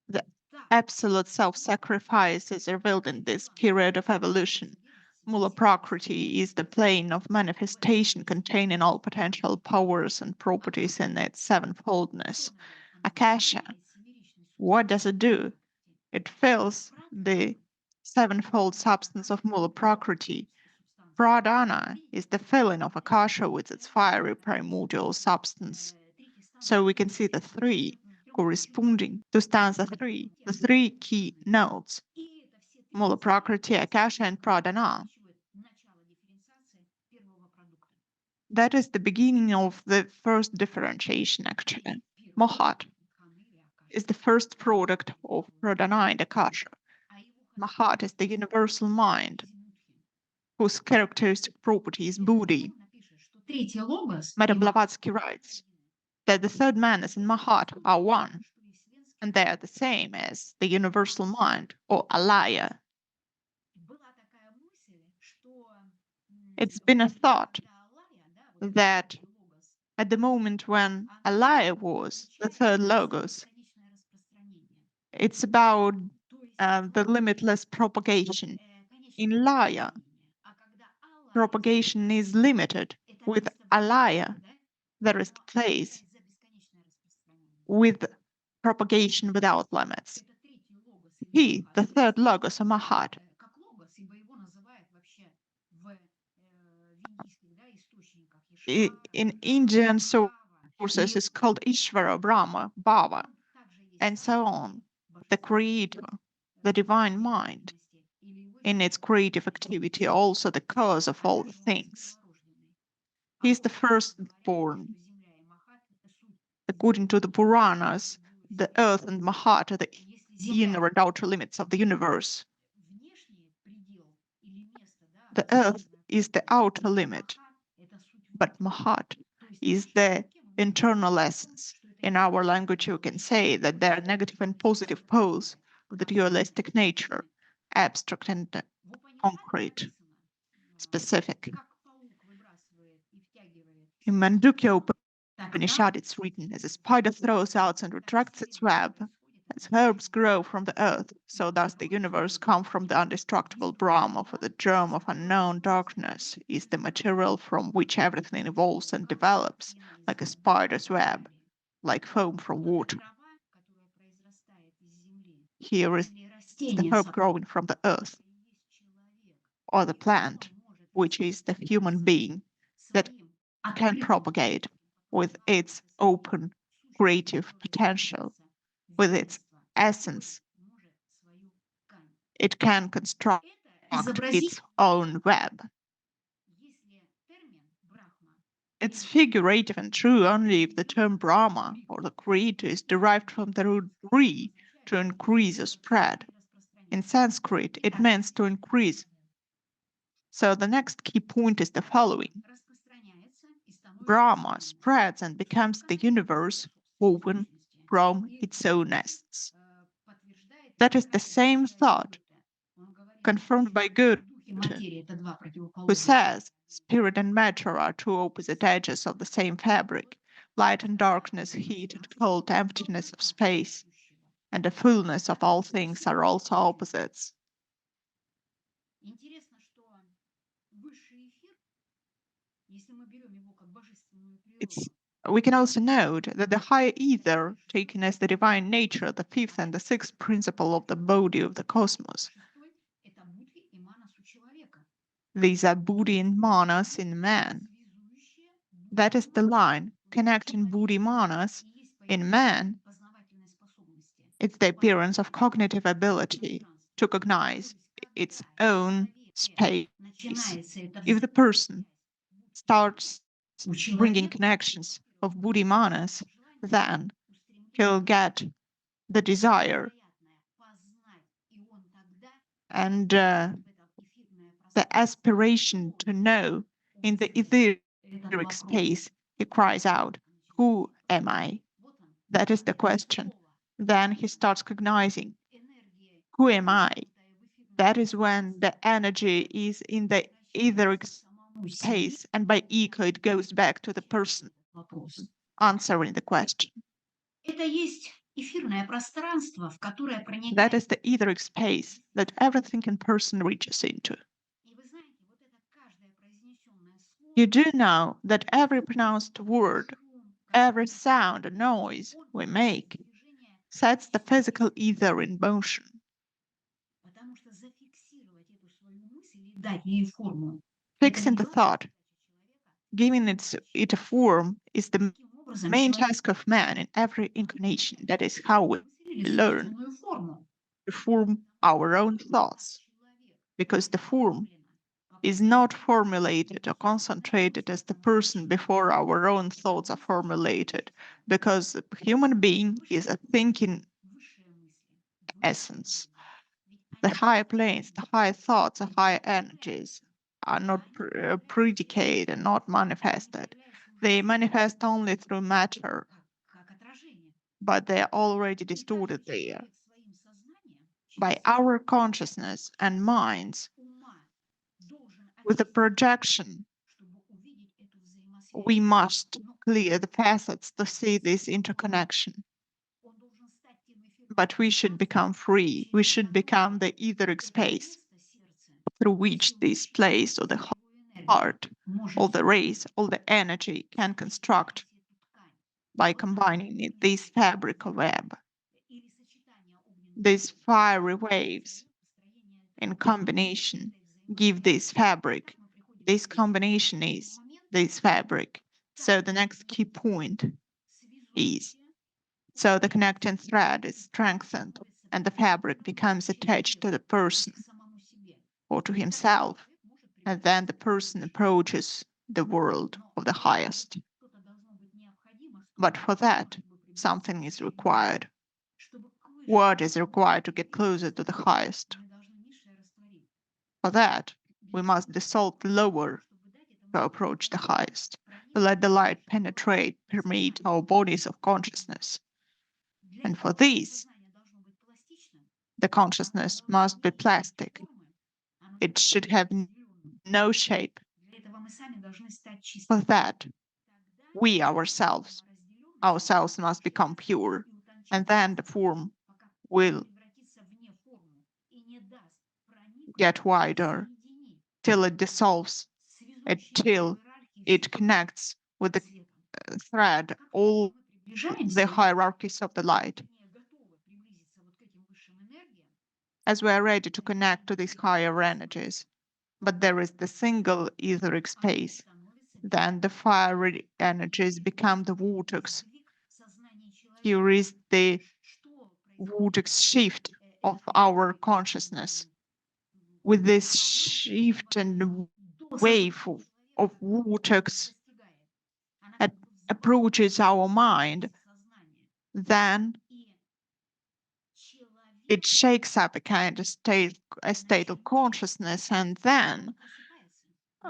the absolute self-sacrifice is revealed in this period of evolution. Mulaprakriti is the plane of manifestation containing all potential powers and properties in its sevenfoldness. Akasha, what does it do? It fills the sevenfold substance of Mulaprakriti. Pradhana is the filling of Akasha with its fiery primordial substance. So we can see the three corresponding to stanza 3, the three key notes, Mulaprakriti, Akasha, and Pradhana. That is the beginning of the first differentiation, actually. Mahat is the first product of Pradhana and Akasha. Mahat is the universal mind, whose characteristic property is Buddhi. Madame Blavatsky writes that the third Manas and Mahat are one, and they are the same as the universal mind, or alaya. It's been a thought that at the moment when alaya was the third logos, it's about the limitless propagation. In laya, propagation is limited. With alaya, there is place with propagation without limits. He, the third logos of Mahat, in Indian sources is called Ishvara, Brahma, Bhava, and so on, the creator, the divine mind, in its creative activity, also the cause of all things. He is the firstborn. According to the Puranas, the earth and Mahat are the inner and outer limits of the universe. The earth is the outer limit, but Mahat is the internal essence. In our language, you can say that there are negative and positive poles of the dualistic nature, abstract and concrete, specific. In Mandukya Upanishad, it's written, as a spider throws out and retracts its web, as herbs grow from the earth, so does the universe come from the indestructible Brahma, for the germ of unknown darkness is the material from which everything evolves and develops, like a spider's web, like foam from water. Here is the herb growing from the earth, or the plant, which is the human being that can propagate with its open creative potential, with its essence. It can construct its own web. It's figurative and true only if the term Brahma, or the creator, is derived from the root Bri, to increase or spread. In Sanskrit, it means to increase. So the next key point is the following. Brahma spreads and becomes the universe woven from its own essence. That is the same thought confirmed by Goethe, who says spirit and matter are two opposite edges of the same fabric, light and darkness, heat and cold, emptiness of space, and the fullness of all things are also opposites. We can also note that the higher ether, taken as the divine nature, the fifth and the sixth principle of the body of the cosmos, these are Buddhi and Manas in man. That is the line connecting Buddhi-Manas in man. It's the appearance of cognitive ability to cognize its own space. If the person starts bringing connections of Buddhi-Manas, then he'll get the desire and the aspiration to know. In the etheric space, he cries out, "Who am I?" That is the question. Then he starts cognizing, "Who am I?" That is when the energy is in the etheric space, and by echo it goes back to the person answering the question. That is the etheric space that everything in person reaches into. You do know that every pronounced word, every sound and noise we make sets the physical ether in motion. Fixing the thought, giving it a form, is the main task of man in every incarnation, that is how we learn to form our own thoughts, because the form is not formulated or concentrated as the person before our own thoughts are formulated, because the human being is a thinking essence. The higher planes, the higher thoughts, the higher energies are not predicated and not manifested. They manifest only through matter, but they are already distorted there by our consciousness and minds. With the projection, we must clear the facets to see this interconnection. But we should become free. We should become the etheric space through which this place or the heart, all the rays, all the energy can construct by combining this fabric of web. These fiery waves in combination give this fabric. This combination is this fabric. So the next key point is, so the connecting thread is strengthened and the fabric becomes attached to the person or to himself, and then the person approaches the world of the highest. But for that, something is required. What is required to get closer to the highest? For that, we must dissolve the lower to approach the highest, to let the light penetrate, permeate our bodies of consciousness. And for this, the consciousness must be plastic. It should have no shape. For that, we ourselves must become pure, and then the form will get wider till it dissolves, till it connects with the thread all the hierarchies of the light. As we are ready to connect to these higher energies, but there is the single etheric space, then the fiery energies become the vortex. Here is the vortex shift of our consciousness. With this shift and wave of vortex that approaches our mind, then it shakes up a kind of state of consciousness, and then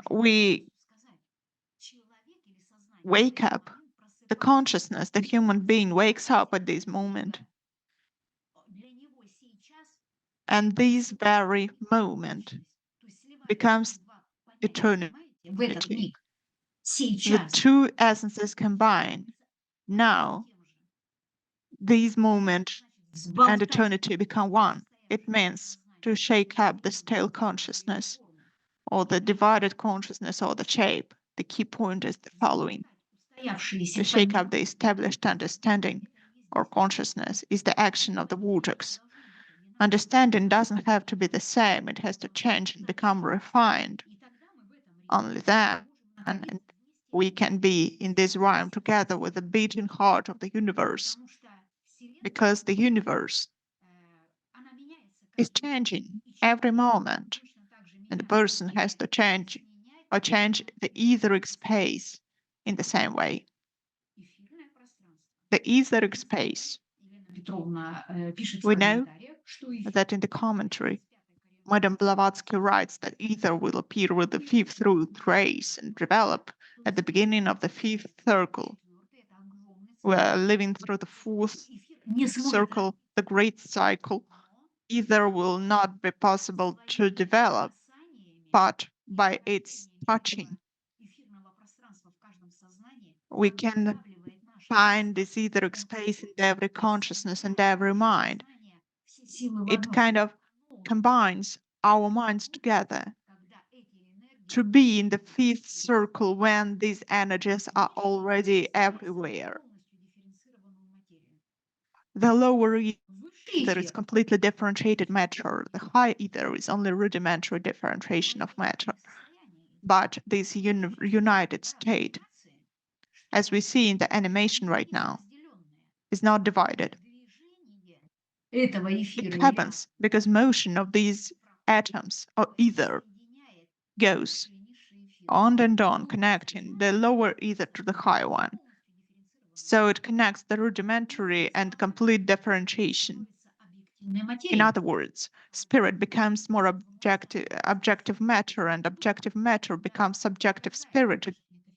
we wake up. The consciousness, the human being wakes up at this moment. And this very moment becomes eternity. The two essences combine. Now, these moment and eternity become one. It means to shake up the stale consciousness, or the divided consciousness, or the shape. The key point is the following. To shake up the established understanding or consciousness is the action of the vortex. Understanding doesn't have to be the same, it has to change and become refined. Only then and we can be in this rhyme together with the beating heart of the universe, because the universe is changing every moment, and the person has to change the etheric space in the same way. The etheric space. We know that in the commentary, Madame Blavatsky writes that ether will appear with the fifth root rays and develop at the beginning of the fifth circle. We are living through the fourth circle, the great cycle. Ether will not be possible to develop, but by its touching, we can find this etheric space in every consciousness and every mind. It kind of combines our minds together to be in the fifth circle when these energies are already everywhere. The lower ether is completely differentiated matter. The high ether is only rudimentary differentiation of matter. But this united state as we see in the animation right now, is not divided. It happens because motion of these atoms or ether goes on and on, connecting the lower ether to the higher one. So it connects the rudimentary and complete differentiation. In other words, spirit becomes more objective matter, and objective matter becomes subjective spirit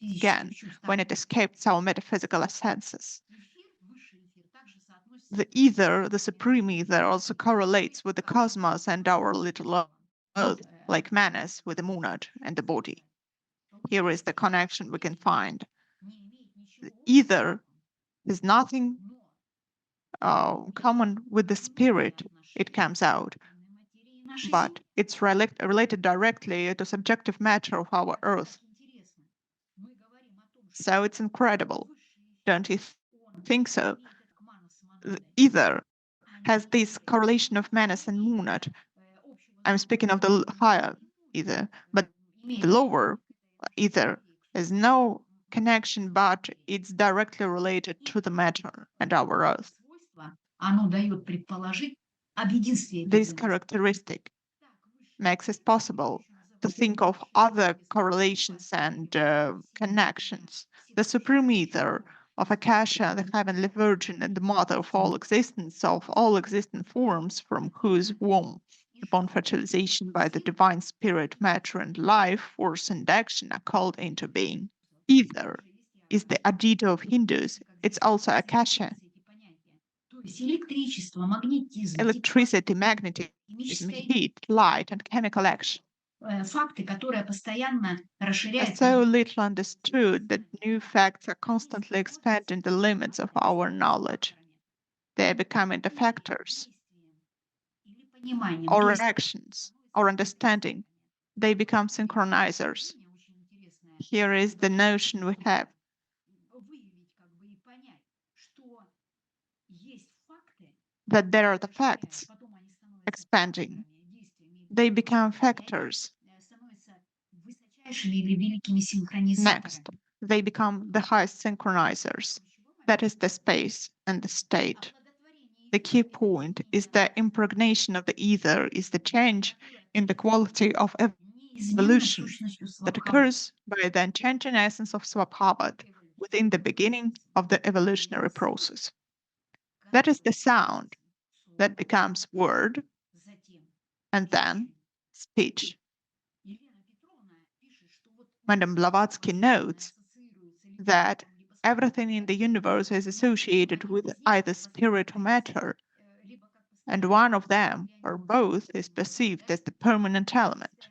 again when it escapes our metaphysical senses. The ether, the supreme ether, also correlates with the cosmos and our little earth, like Manas with the monad and the body. Here is the connection we can find. The ether is nothing common with the spirit it comes out, but it's related directly to subjective matter of our earth. So it's incredible, don't you think so? The ether has this correlation of Manas and monad. I'm speaking of the higher ether, but the lower ether has no connection, but it's directly related to the matter and our earth. This characteristic makes it possible to think of other correlations and connections. The supreme ether of Akasha, the heavenly virgin, and the mother of all existence, of all existent forms, from whose womb, upon fertilization by the divine spirit, matter and life, force and action are called into being. Ether is the Aditya of Hindus. It's also Akasha. Electricity, magnetism, heat, light, and chemical action are so little understood that new facts are constantly expanding the limits of our knowledge. They are becoming the factors, our actions, our understanding. They become synchronizers. Here is the notion we have. That there are the facts expanding. They become factors. Next, they become the highest synchronizers. That is the space and the state. The key point is the impregnation of the ether is the change in the quality of evolution that occurs by the unchanging essence of Svabhavat within the beginning of the evolutionary process. That is the sound that becomes word and then speech. Madame Blavatsky notes that everything in the universe is associated with either spirit or matter, and one of them or both is perceived as the permanent element.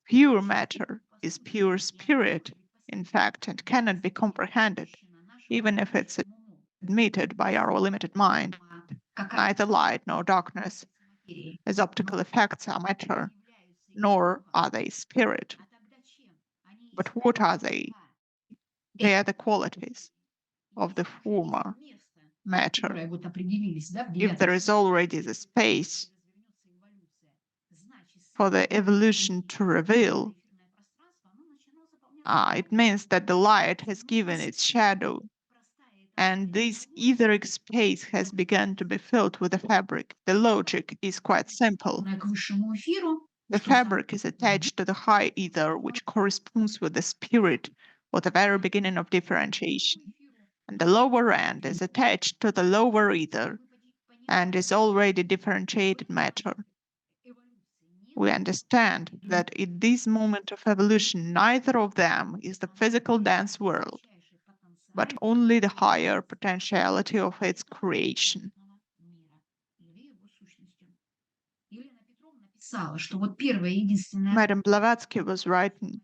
Pure matter is pure spirit, in fact, and cannot be comprehended, even if it's admitted by our limited mind. Neither light nor darkness, as optical effects, are matter, nor are they spirit. But what are they? They are the qualities of the former matter. If there is already the space for the evolution to reveal, it means that the light has given its shadow, and this etheric space has begun to be filled with a fabric. The logic is quite simple. The fabric is attached to the high ether, which corresponds with the spirit or the very beginning of differentiation. And the lower end is attached to the lower ether and is already differentiated matter. We understand that in this moment of evolution, neither of them is the physical dense world, but only the higher potentiality of its creation. Madame Blavatsky was writing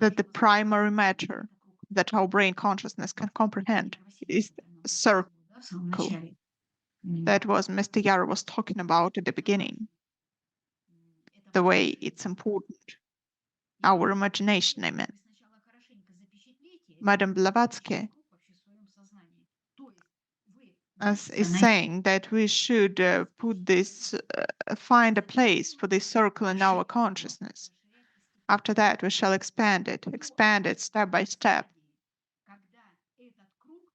that the primary matter that our brain consciousness can comprehend is a circle. That was Mr. Yara was talking about at the beginning. The way it's important. Our imagination, I mean. Madame Blavatsky is saying that we should put this, find a place for this circle in our consciousness. After that, we shall expand it step by step,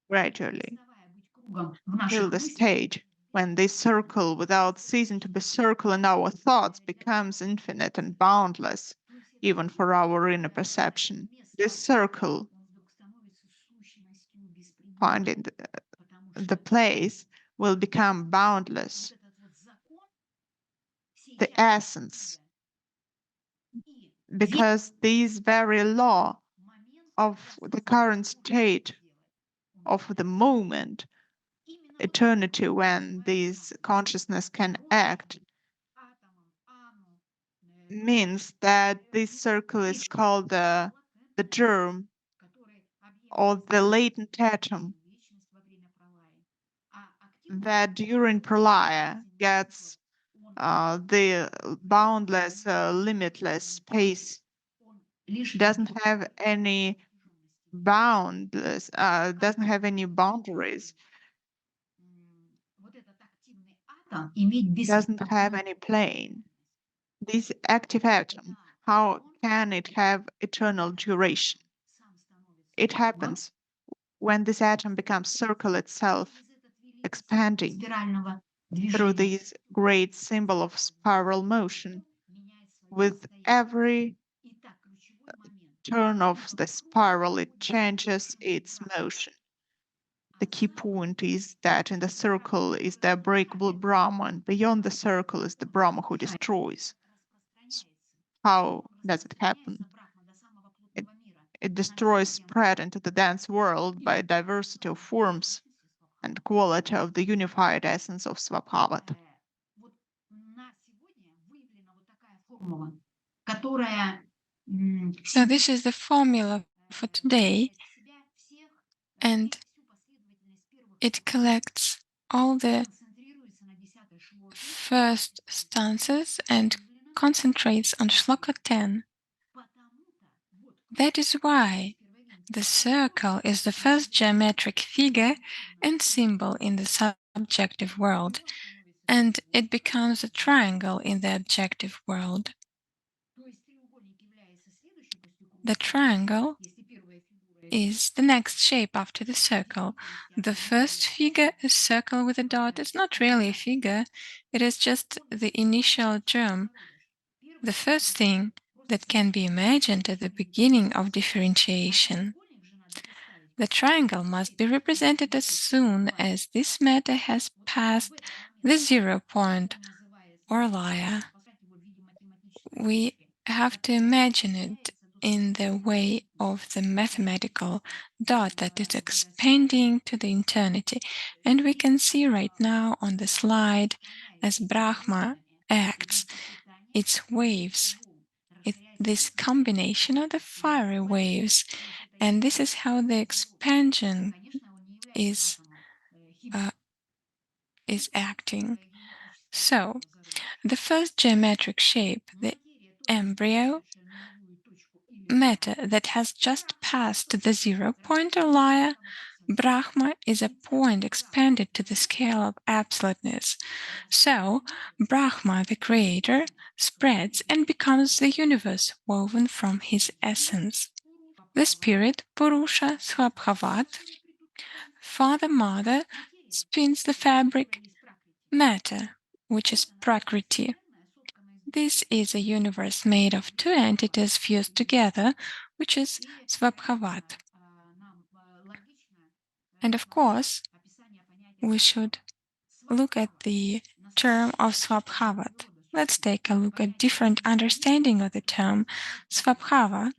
gradually, till the stage when this circle, without ceasing to be circle in our thoughts, becomes infinite and boundless, even for our inner perception. This circle, finding the place, will become boundless. The essence, because this very law of the current state of the moment, eternity, when this consciousness can act, means that this circle is called the germ or the latent atom that during pralaya gets the boundless, limitless space, doesn't have any boundless, doesn't have any boundaries, doesn't have any plane. This active atom, how can it have eternal duration? It happens when this atom becomes circle itself, expanding through this great symbol of spiral motion. With every turn of the spiral, it changes its motion. The key point is that in the circle is the unbreakable Brahma, and beyond the circle is the Brahma who destroys. How does it happen? It destroys spread into the dense world by a diversity of forms and quality of the unified essence of Svabhavat. So this is the formula for today, and it collects all the first stanzas and concentrates on Sloka 10. That is why the circle is the first geometric figure and symbol in the subjective world, and it becomes a triangle in the objective world. The triangle is the next shape after the circle. The first figure, a circle with a dot, is not really a figure, it is just the initial germ, the first thing that can be imagined at the beginning of differentiation. The triangle must be represented as soon as this matter has passed the 0 point or laya. We have to imagine it in the way of the mathematical dot that is expanding to the eternity. And we can see right now on the slide as Brahma acts, its waves, this combination of the fiery waves, and this is how the expansion is acting. So, the first geometric shape, the embryo, matter that has just passed the 0 point or laya, Brahma is a point expanded to the scale of absoluteness. So, Brahma, the creator, spreads and becomes the universe woven from his essence. The spirit, Purusha Svabhavat, Father-Mother, spins the fabric, matter, which is Prakriti. This is a universe made of two entities fused together, which is Svabhavat. And of course, we should look at the term of Svabhavat. Let's take a look at different understanding of the term. Svabhava,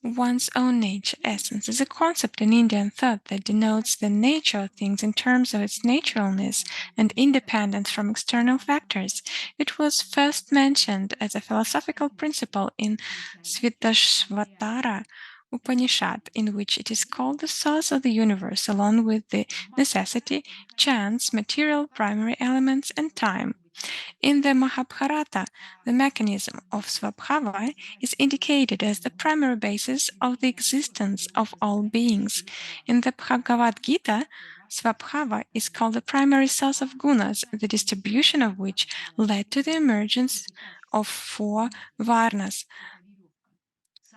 one's own nature, essence, is a concept in Indian thought that denotes the nature of things in terms of its naturalness and independence from external factors. It was first mentioned as a philosophical principle in Svetashvatara Upanishad, in which it is called the source of the universe, along with the necessity, chance, material primary elements, and time. In the Mahabharata, the mechanism of Svabhava is indicated as the primary basis of the existence of all beings. In the Bhagavad Gita, Svabhava is called the primary source of Gunas, the distribution of which led to the emergence of four Varnas: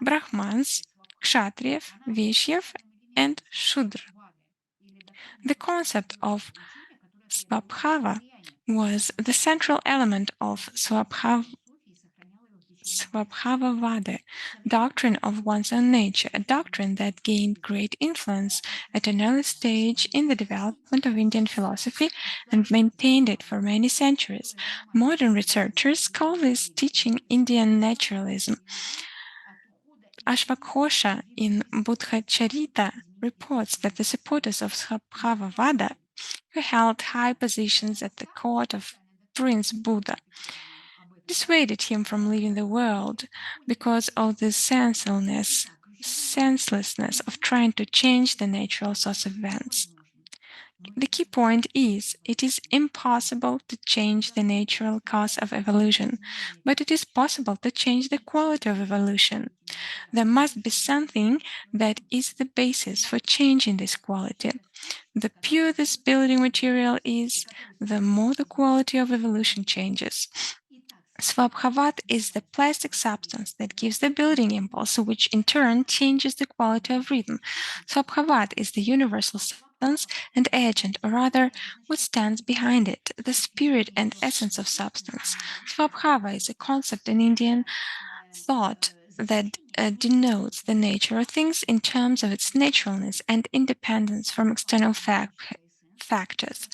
Brahmans, Kshatriyas, Vaishyas, and Shudra. The concept of Svabhava was the central element of Svabhavavada, doctrine of one's own nature, a doctrine that gained great influence at an early stage in the development of Indian philosophy and maintained it for many centuries. Modern researchers call this teaching Indian naturalism. Ashvaghosha in Buddhacharita reports that the supporters of Svabhavavada, who held high positions at the court of Prince Buddha, dissuaded him from leaving the world because of the senselessness of trying to change the natural source of events. The key point is it is impossible to change the natural cause of evolution, but it is possible to change the quality of evolution. There must be something that is the basis for changing this quality. The purer this building material is, the more the quality of evolution changes. Svabhavat is the plastic substance that gives the building impulse, which in turn changes the quality of rhythm. Svabhavat is the universal substance and agent, or rather, what stands behind it, the spirit and essence of substance. Svabhava is a concept in Indian thought that denotes the nature of things in terms of its naturalness and independence from external factors.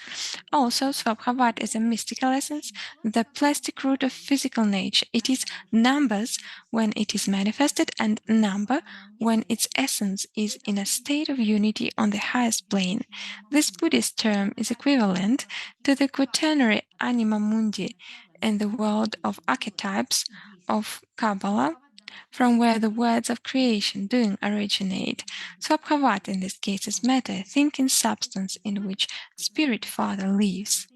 Also, Svabhavat is a mystical essence, the plastic root of physical nature. It is numbers when it is manifested, and number when its essence is in a state of unity on the highest plane. This Buddhist term is equivalent to the quaternary anima mundi in the world of archetypes of Kabbalah, from where the words of creation, doing, originate. Svabhavat in this case is matter, thinking substance in which Spirit Father lives.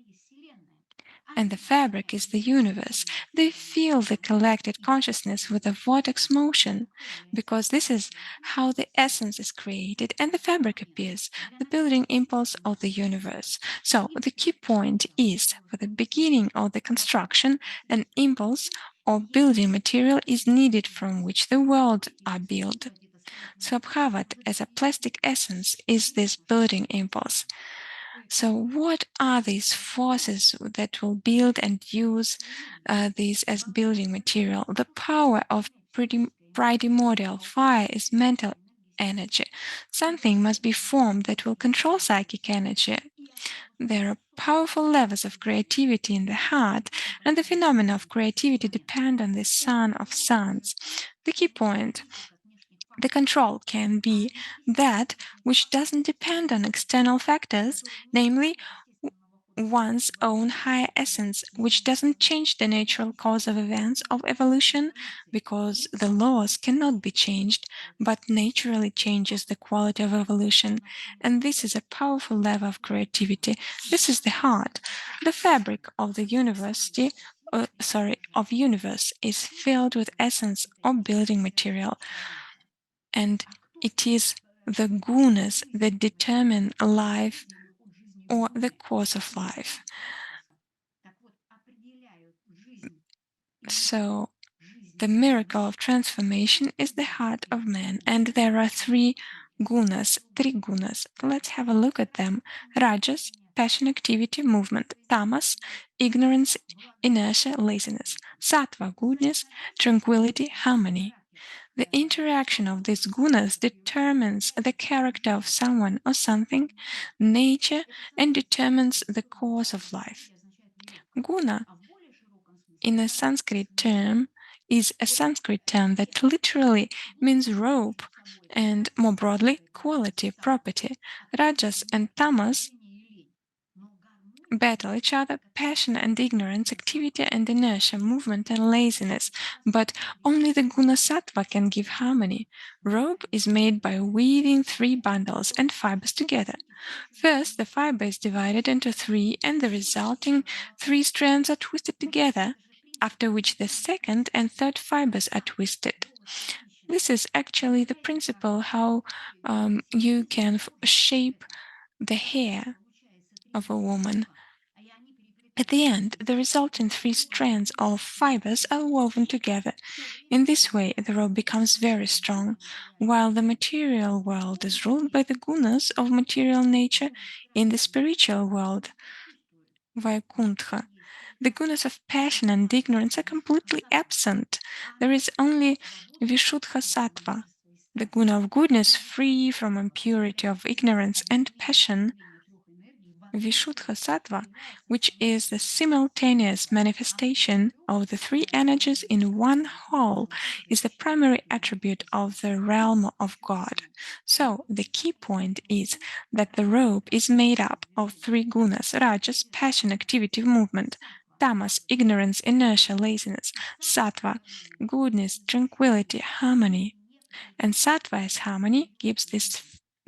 And the fabric is the universe. They feel the collected consciousness with a vortex motion, because this is how the essence is created and the fabric appears, the building impulse of the universe. So the key point is, for the beginning of the construction, an impulse or building material is needed from which the worlds are built. Svabhavat as a plastic essence is this building impulse. So, what are these forces that will build and use these as building material? The power of primordial fire is mental energy. Something must be formed that will control psychic energy. There are powerful levels of creativity in the heart, and the phenomena of creativity depend on the sun of suns. The key point, the control can be that which doesn't depend on external factors, namely one's own higher essence, which doesn't change the natural cause of events of evolution, because the laws cannot be changed, but naturally changes the quality of evolution. And this is a powerful level of creativity. This is the heart. The fabric of the universe is filled with essence or building material, and it is the gunas that determine life or the course of life. So, the miracle of transformation is the heart of man, and there are three gunas. Let's have a look at them. Rajas, passion, activity, movement. Tamas, ignorance, inertia, laziness. Sattva, goodness, tranquility, harmony. The interaction of these gunas determines the character of someone or something, nature, and determines the course of life. Guna in a Sanskrit term is a Sanskrit term that literally means rope and more broadly quality, property. Rajas and Tamas battle each other, passion and ignorance, activity and inertia, movement and laziness, but only the guna sattva can give harmony. Rope is made by weaving three bundles and fibers together. First, the fiber is divided into three and the resulting three strands are twisted together, after which the second and third fibers are twisted. This is actually the principle how you can shape the hair of a woman. At the end, the resulting three strands of fibers are woven together. In this way, the rope becomes very strong. While the material world is ruled by the gunas of material nature, in the spiritual world, Vaikuntha, the gunas of passion and ignorance are completely absent. There is only Vishuddha Sattva, the guna of goodness free from impurity of ignorance and passion, Vishuddha Sattva, which is the simultaneous manifestation of the three energies in one whole, is the primary attribute of the realm of God. So, the key point is that the rope is made up of three gunas: rajas, passion, activity, movement; tamas, ignorance, inertia, laziness; sattva, goodness, tranquility, harmony. And sattva as harmony gives this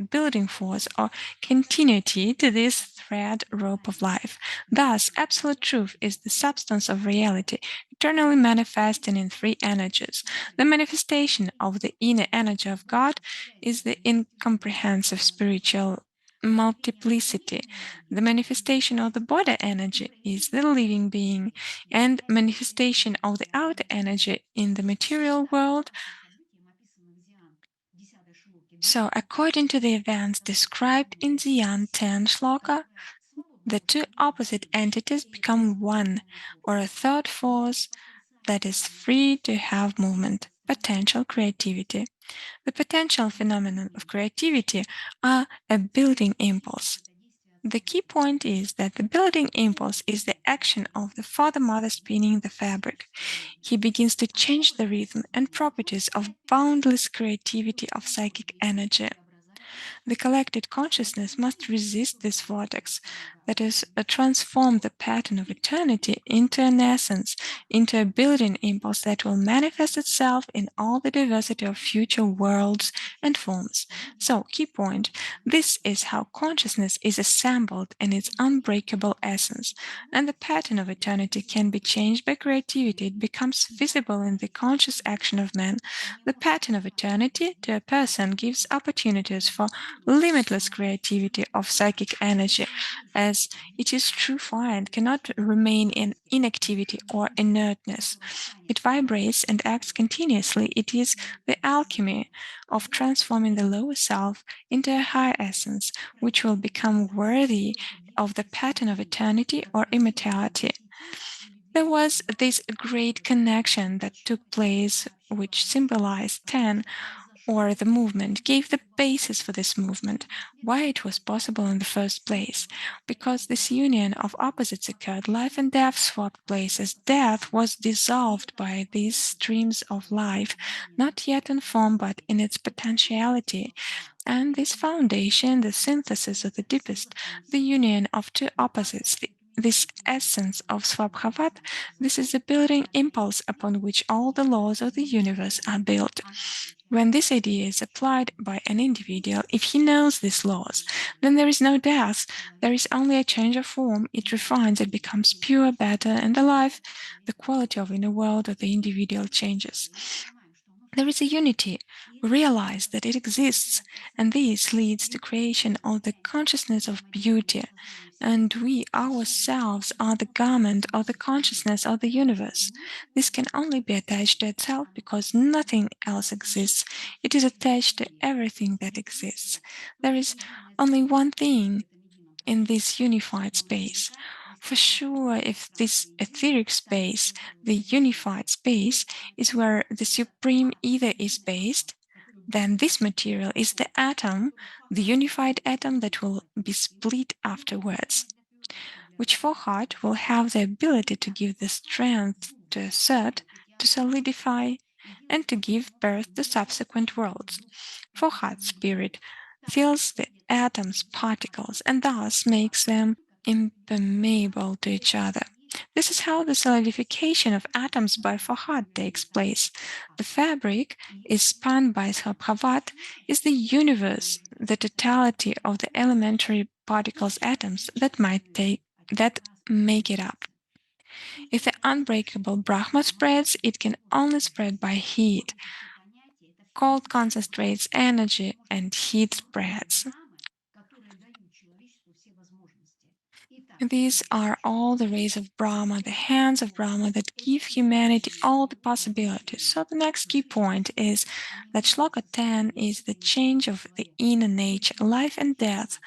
building force or continuity to this thread rope of life. Thus, absolute truth is the substance of reality, eternally manifesting in three energies. The manifestation of the inner energy of God is the incomprehensive spiritual multiplicity. The manifestation of the body energy is the living being, and manifestation of the outer energy in the material world. So, according to the events described in Dhyan 10 Sloka, the two opposite entities become one, or a third force that is free to have movement, potential creativity. The potential phenomenon of creativity are a building impulse. The key point is that the building impulse is the action of the Father-Mother spinning the fabric. He begins to change the rhythm and properties of boundless creativity of psychic energy. The collected consciousness must resist this vortex, that is, transform the pattern of eternity into an essence, into a building impulse that will manifest itself in all the diversity of future worlds and forms. So, key point, this is how consciousness is assembled in its unbreakable essence, and the pattern of eternity can be changed by creativity. It becomes visible in the conscious action of man. The pattern of eternity to a person gives opportunities for limitless creativity of psychic energy, as it is true fire and cannot remain in inactivity or inertness. It vibrates and acts continuously. It is the alchemy of transforming the lower self into a higher essence, which will become worthy of the pattern of eternity or immortality. There was this great connection that took place, which symbolized 10, or the movement, gave the basis for this movement, why it was possible in the first place. Because this union of opposites occurred, life and death swapped places. Death was dissolved by these streams of life, not yet in form but in its potentiality. And this foundation, the synthesis of the deepest, the union of two opposites, this essence of Svabhavat, this is the building impulse upon which all the laws of the universe are built. When this idea is applied by an individual, if he knows these laws, then there is no death, there is only a change of form. It refines, it becomes pure, better, and alive. The quality of inner world of the individual changes. There is a unity. We realize that it exists, and this leads to creation of the consciousness of beauty. And we ourselves are the garment of the consciousness of the universe. This can only be attached to itself because nothing else exists. It is attached to everything that exists. There is only one thing in this unified space. For sure, if this etheric space, the unified space, is where the supreme ether is based, then this material is the atom, the unified atom that will be split afterwards, which for heart will have the ability to give the strength to assert, to solidify, and to give birth to subsequent worlds. For heart spirit fills the atoms' particles and thus makes them impermeable to each other. This is how the solidification of atoms by Fahad takes place. The fabric is spun by Svabhavat, is the universe, the totality of the elementary particles atoms that make it up. If the unbreakable Brahma spreads, it can only spread by heat. Cold concentrates energy and heat spreads. These are all the rays of Brahma, the hands of Brahma that give humanity all the possibilities. So the next key point is that Shloka 10 is the change of the inner nature, life and death.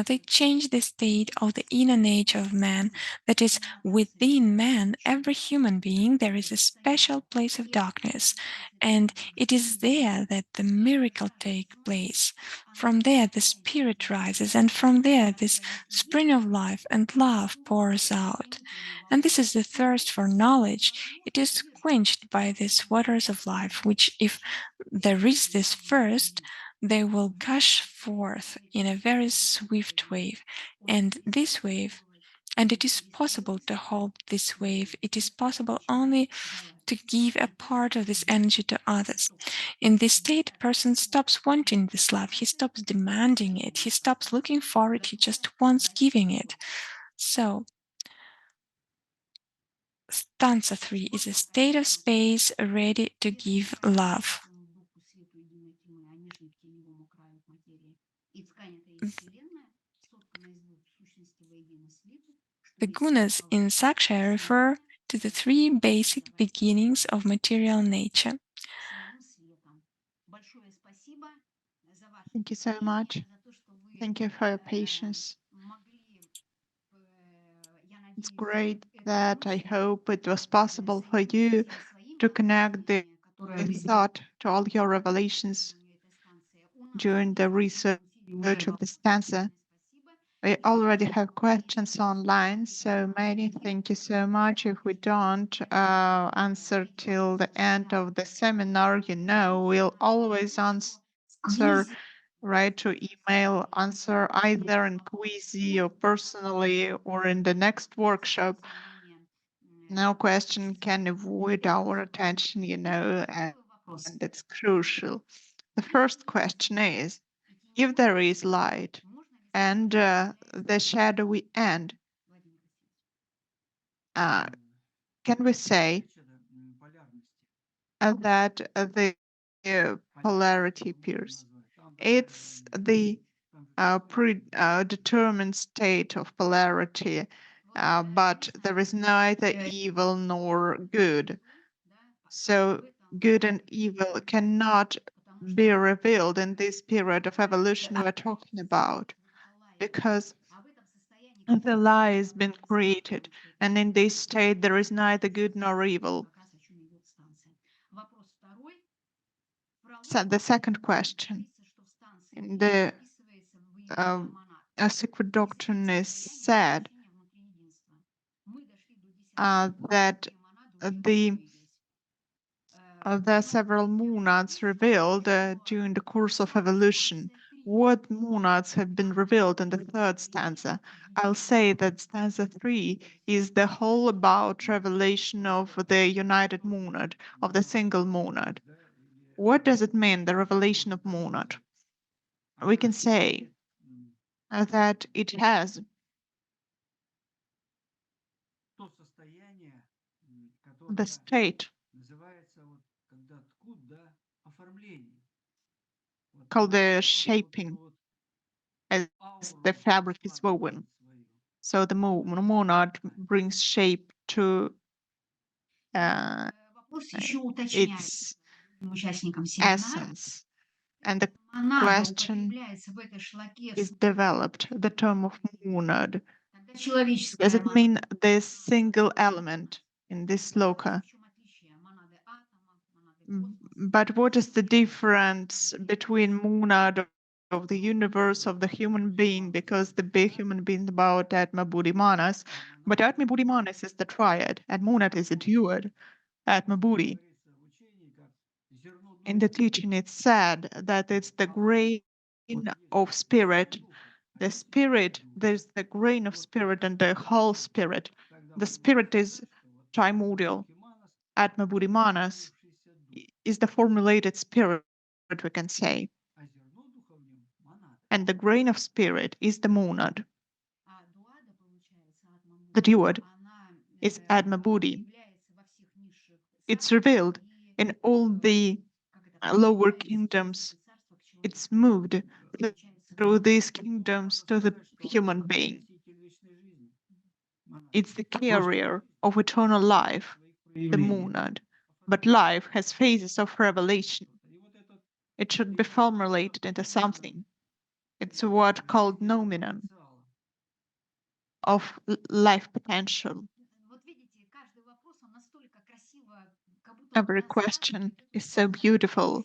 They change the state of the inner nature of man, that is, within man, every human being, there is a special place of darkness, and it is there that the miracle takes place. From there, the spirit rises, and from there, this spring of life and love pours out. And this is the thirst for knowledge. It is quenched by these waters of life, which, if there is this first, they will gush forth in a very swift wave. And this wave, and it is possible to hold this wave, it is possible only to give a part of this energy to others. In this state, a person stops wanting this love, he stops demanding it, he stops looking for it, he just wants giving it. So, stanza 3 is a state of space ready to give love. The Gunas in Saksha refer to the three basic beginnings of material nature. Thank you so much. Thank you for your patience. It's great that I hope it was possible for you to connect the thought to all your revelations during the research of the stanza. We already have questions online, so many thank you so much. If we don't answer till the end of the seminar, we'll always answer, right, to email, answer either in Quizy or personally or in the next workshop. No question can avoid our attention, and it's crucial. The first question is, if there is light and the shadowy end, can we say that the polarity appears? It's the predetermined state of polarity, but there is neither evil nor good. So good and evil cannot be revealed in this period of evolution we're talking about, because the lie has been created, and in this state there is neither good nor evil. So the second question, in the Secret Doctrine is said that there are several monads revealed during the course of evolution. What monads have been revealed in the third stanza? I'll say that stanza 3 is the whole about revelation of the united monad, of the single monad. What does it mean, the revelation of monad? We can say that it has the state called the shaping, as the fabric is woven. So the monad brings shape to its essence. And the question is developed, the term of monad. Does it mean this single element in this sloka? But what is the difference between monad of the universe, of the human being, because the big human being is about Atma Buddhi-Manas, but Atma Buddhi-Manas is the triad, and monad is a duad, Atma Buddhi. In the teaching it's said that it's the grain of spirit. The spirit, there's the grain of spirit and the whole spirit. The spirit is primordial. Atma Buddhi-Manas is the formulated spirit, we can say. And the grain of spirit is the monad. The duad is Atma Buddhi. It's revealed in all the lower kingdoms. It's moved through these kingdoms to the human being. It's the carrier of eternal life, the monad. But life has phases of revelation. It should be formulated into something. It's a word called noumenon of life potential. Every question is so beautiful.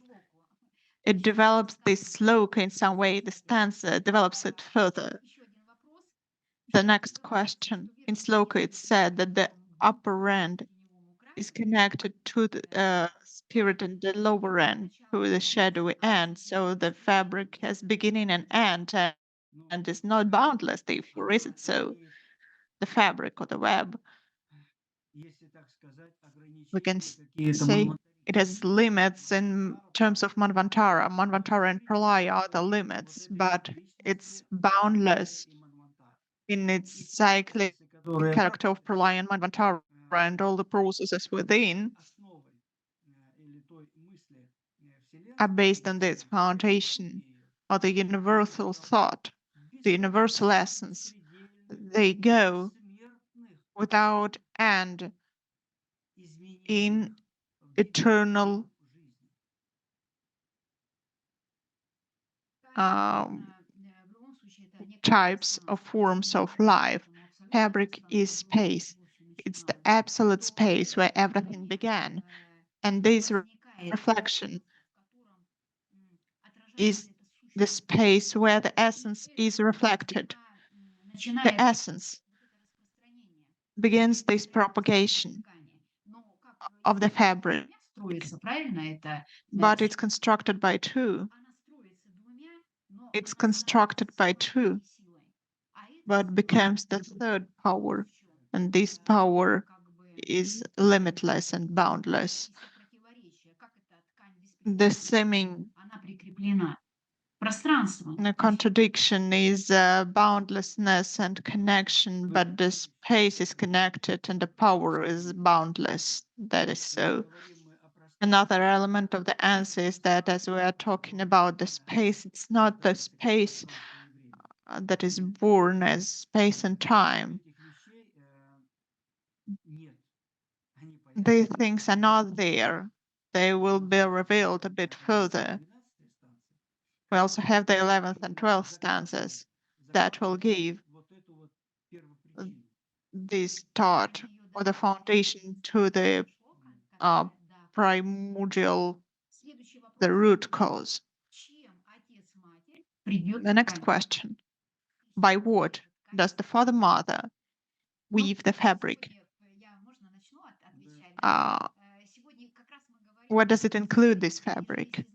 It develops this sloka in some way, the stanza develops it further. The next question in sloka, it's said that the upper end is connected to the spirit and the lower end to the shadowy end. So the fabric has beginning and end and is not boundless. Therefore, is it so? The fabric or the web, we can say it has limits in terms of Manvantara. Manvantara and Pralaya are the limits, but it's boundless in its cyclic character of Pralaya and Manvantara and all the processes within are based on this foundation of the universal thought, the universal essence. They go without end in eternal types of forms of life. Fabric is space. It's the absolute space where everything began. And this reflection is the space where the essence is reflected. The essence begins this propagation of the fabric, but it's constructed by two. It's constructed by two, but becomes the third power, and this power is limitless and boundless. The seeming contradiction is boundlessness and connection, but the space is connected and the power is boundless. That is so. Another element of the answer is that as we are talking about the space, it's not the space that is born as space and time. These things are not there. They will be revealed a bit further. We also have the 11th and 12th stanzas that will give this start or the foundation to the primordial, the root cause. The next question, by what does the Father-Mother weave the fabric? What does it include, this fabric?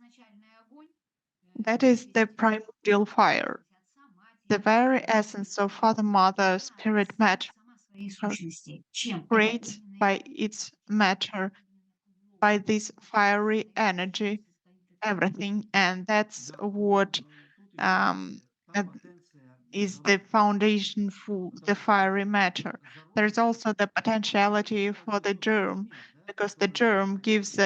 That is the primordial fire, the very essence of Father-Mother spirit matter, creates by its matter, by this fiery energy, everything, and that's what is the foundation for the fiery matter. There's also the potentiality for the germ, because the germ gives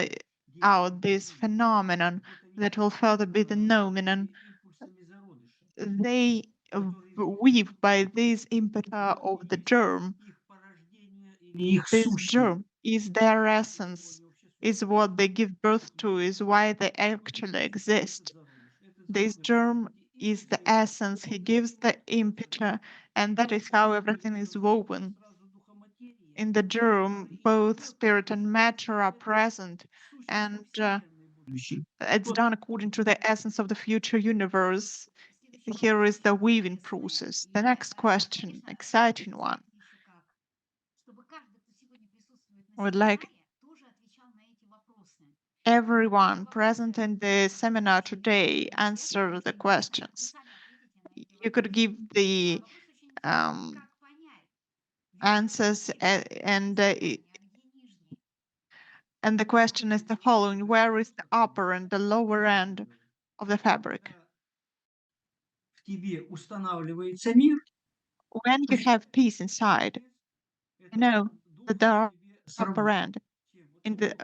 out this phenomenon that will further be the noumenon. They weave by this impetus of the germ. This germ is their essence, is what they give birth to, is why they actually exist. This germ is the essence, he gives the impetus, and that is how everything is woven. In the germ, both spirit and matter are present, and it's done according to the essence of the future universe. Here is the weaving process. The next question, exciting one. I would like everyone present in the seminar today answer the questions. You could give the answers and the question is the following: where is the upper and the lower end of the fabric? When you have peace inside, you know that the upper end in the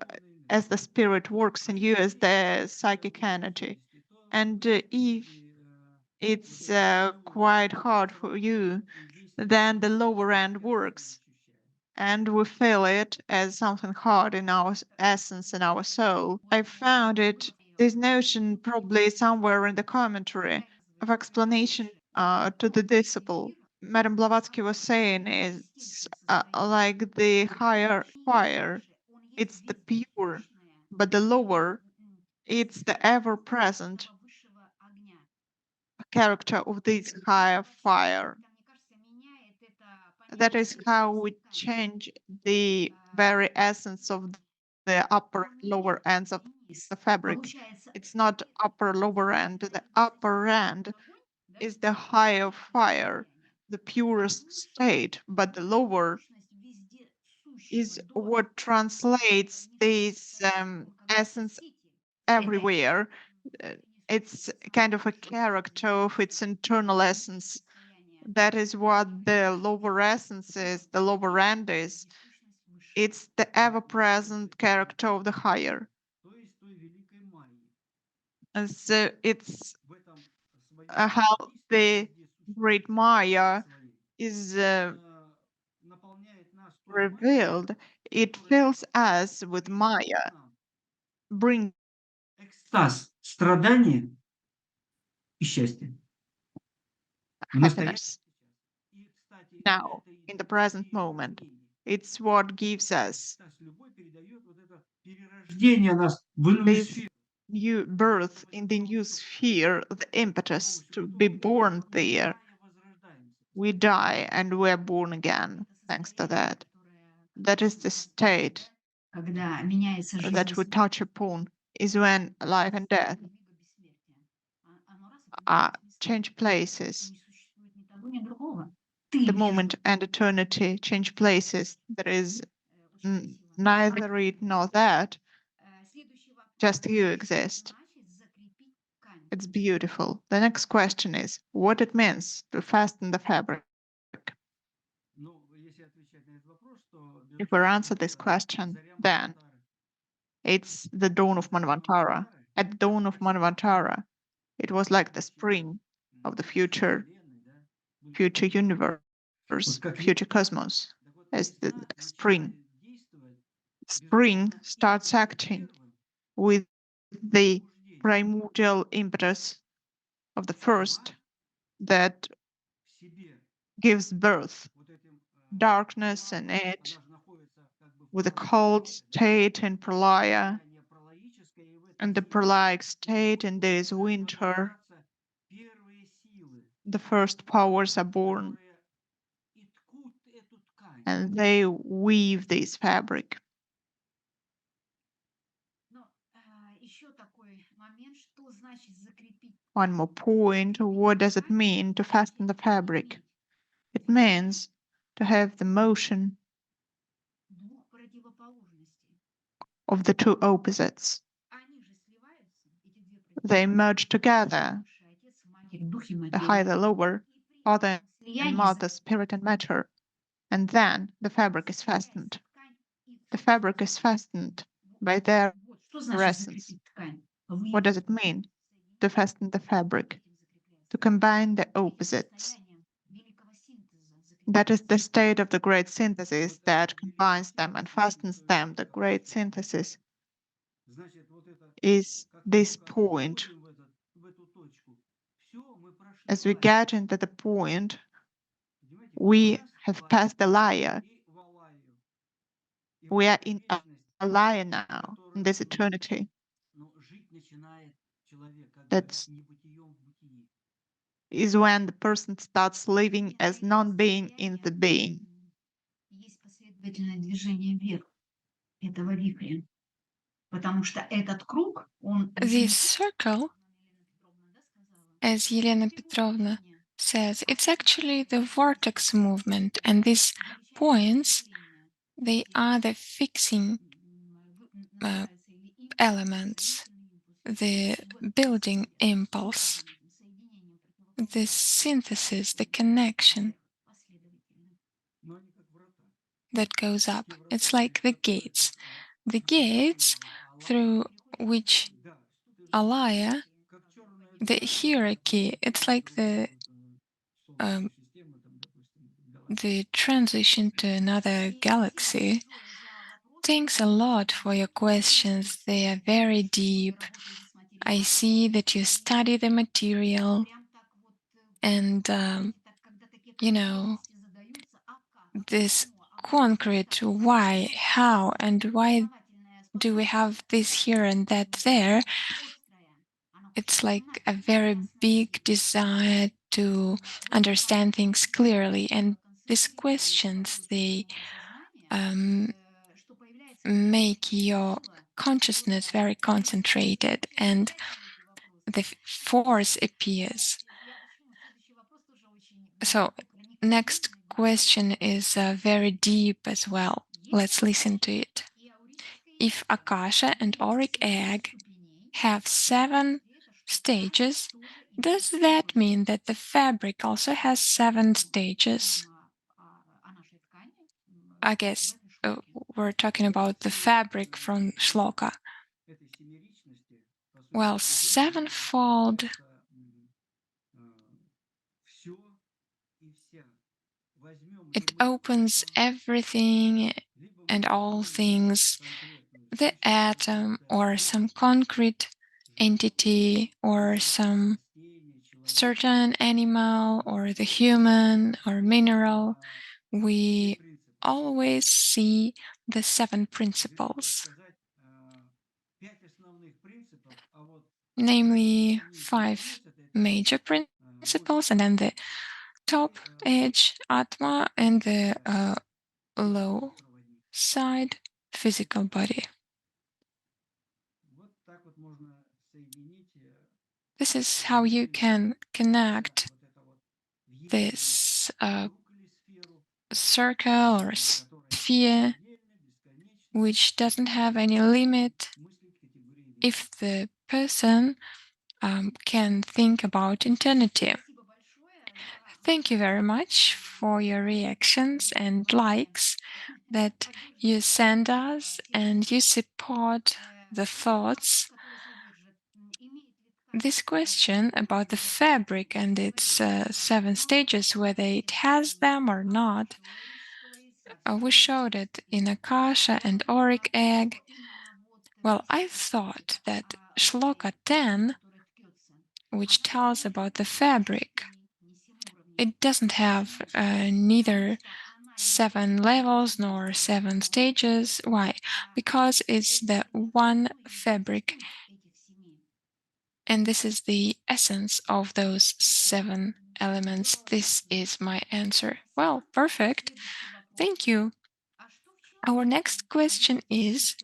as the spirit works in you as the psychic energy, and if it's quite hard for you then the lower end works, and we feel it as something hard in our essence and our soul. I found this notion probably somewhere in the commentary of explanation to the disciple. Madame Blavatsky was saying it's like the higher fire, it's the pure, but the lower, it's the ever-present character of this higher fire. That is how we change the very essence of the upper lower ends of the fabric. It's not upper lower end. The upper end is the higher fire, the purest state, but the lower is what translates this essence everywhere. It's kind of a character of its internal essence. That is what the lower essence is, the lower end is. It's the ever-present character of the higher. And so it's how the great Maya is revealed. It fills us with Maya, brings Экстаз, страдание и счастье. happiness now, in the present moment. It's what gives us Рождение нас в иную this сферу. new birth in the new sphere, the impetus to be born there. We die and we're born again, thanks to that. That is the state that we touch upon, is when life and death change places. The moment and eternity change places. There is neither it nor that, just you exist. It's beautiful. The next question is what it means to fasten the fabric. If we answer this question, then it's the dawn of Manvantara. At the dawn of Manvantara, it was like the spring of the future universe, future cosmos, as the spring. Spring starts acting with the primordial impetus of the first that gives birth, darkness in it, with a cold state in pralaya, and the pralaic state in this winter, the first powers are born, and they weave this fabric. One more point, what does it mean to fasten the fabric? It means to have the motion of the two opposites. They merge together, the higher, the lower, father and mother, spirit and matter, and then the fabric is fastened. The fabric is fastened by their essence. What does it mean to fasten the fabric? To combine the opposites. That is the state of the great synthesis that combines them and fastens them. The great synthesis is this point. As we get into the point, we have passed the Laya. We are in a Laya now, in this eternity. That is when the person starts living as non-being in the being. This circle, as Elena Petrovna says, it's actually the vortex movement, and these points, they are the fixing elements, the building impulse, the synthesis, the connection that goes up. It's like the gates through which Alaya, the hierarchy, it's like the the transition to another galaxy. Thanks a lot for your questions. They are very deep. I see that you study the material and, you know, this concrete why, how, and why do we have this here and that there. It's like a very big desire to understand things clearly. And these questions, they make your consciousness very concentrated and the force appears. So next question is very deep as well. Let's listen to it. If Akasha and auric egg have 7 stages, does that mean that the fabric also has 7 stages? I guess we're talking about the fabric from Sloka. Well, sevenfold it opens everything and all things, the atom or some concrete entity or some certain animal or the human or mineral. We always see the 7 principles, namely 5 major principles, and then the top edge, Atma, and the low side, physical body. This is how you can connect this circle or sphere, which doesn't have any limit, if the person can think about eternity. Thank you very much for your reactions and likes that you send us, and you support the thoughts. This question about the fabric and its 7 stages, whether it has them or not, we showed it in Akasha and auric egg. Well, I thought that Shloka 10, which tells about the fabric, it doesn't have neither 7 levels nor 7 stages. Why? Because it's the one fabric, and this is the essence of those 7 elements. This is my answer. Well, perfect. Thank you. Our next question is,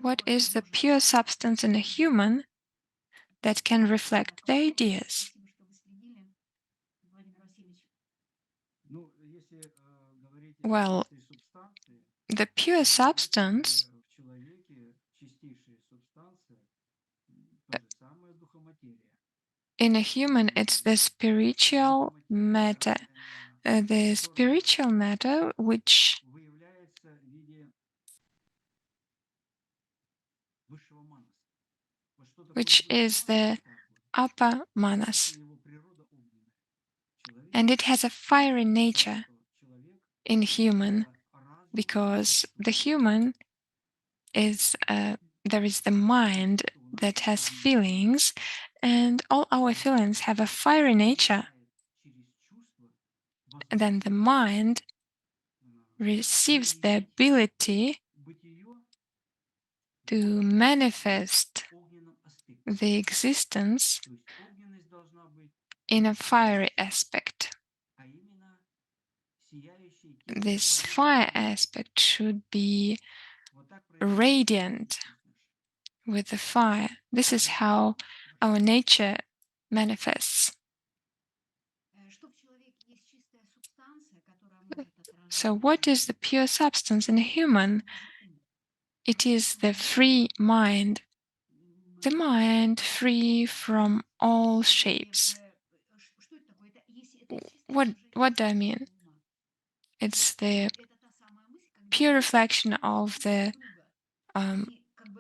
what is the pure substance in a human that can reflect the ideas? Well, the pure substance in a human, it's the spiritual matter. The spiritual matter which is the upper manas. And it has a fiery nature in human, because the human is, there is the mind that has feelings, and all our feelings have a fiery nature. And then the mind receives the ability to manifest the existence in a fiery aspect. This fire aspect should be radiant with the fire. This is how our nature manifests. So what is the pure substance in a human? It is the free mind, the mind free from all shapes. What do I mean? It's the pure reflection of the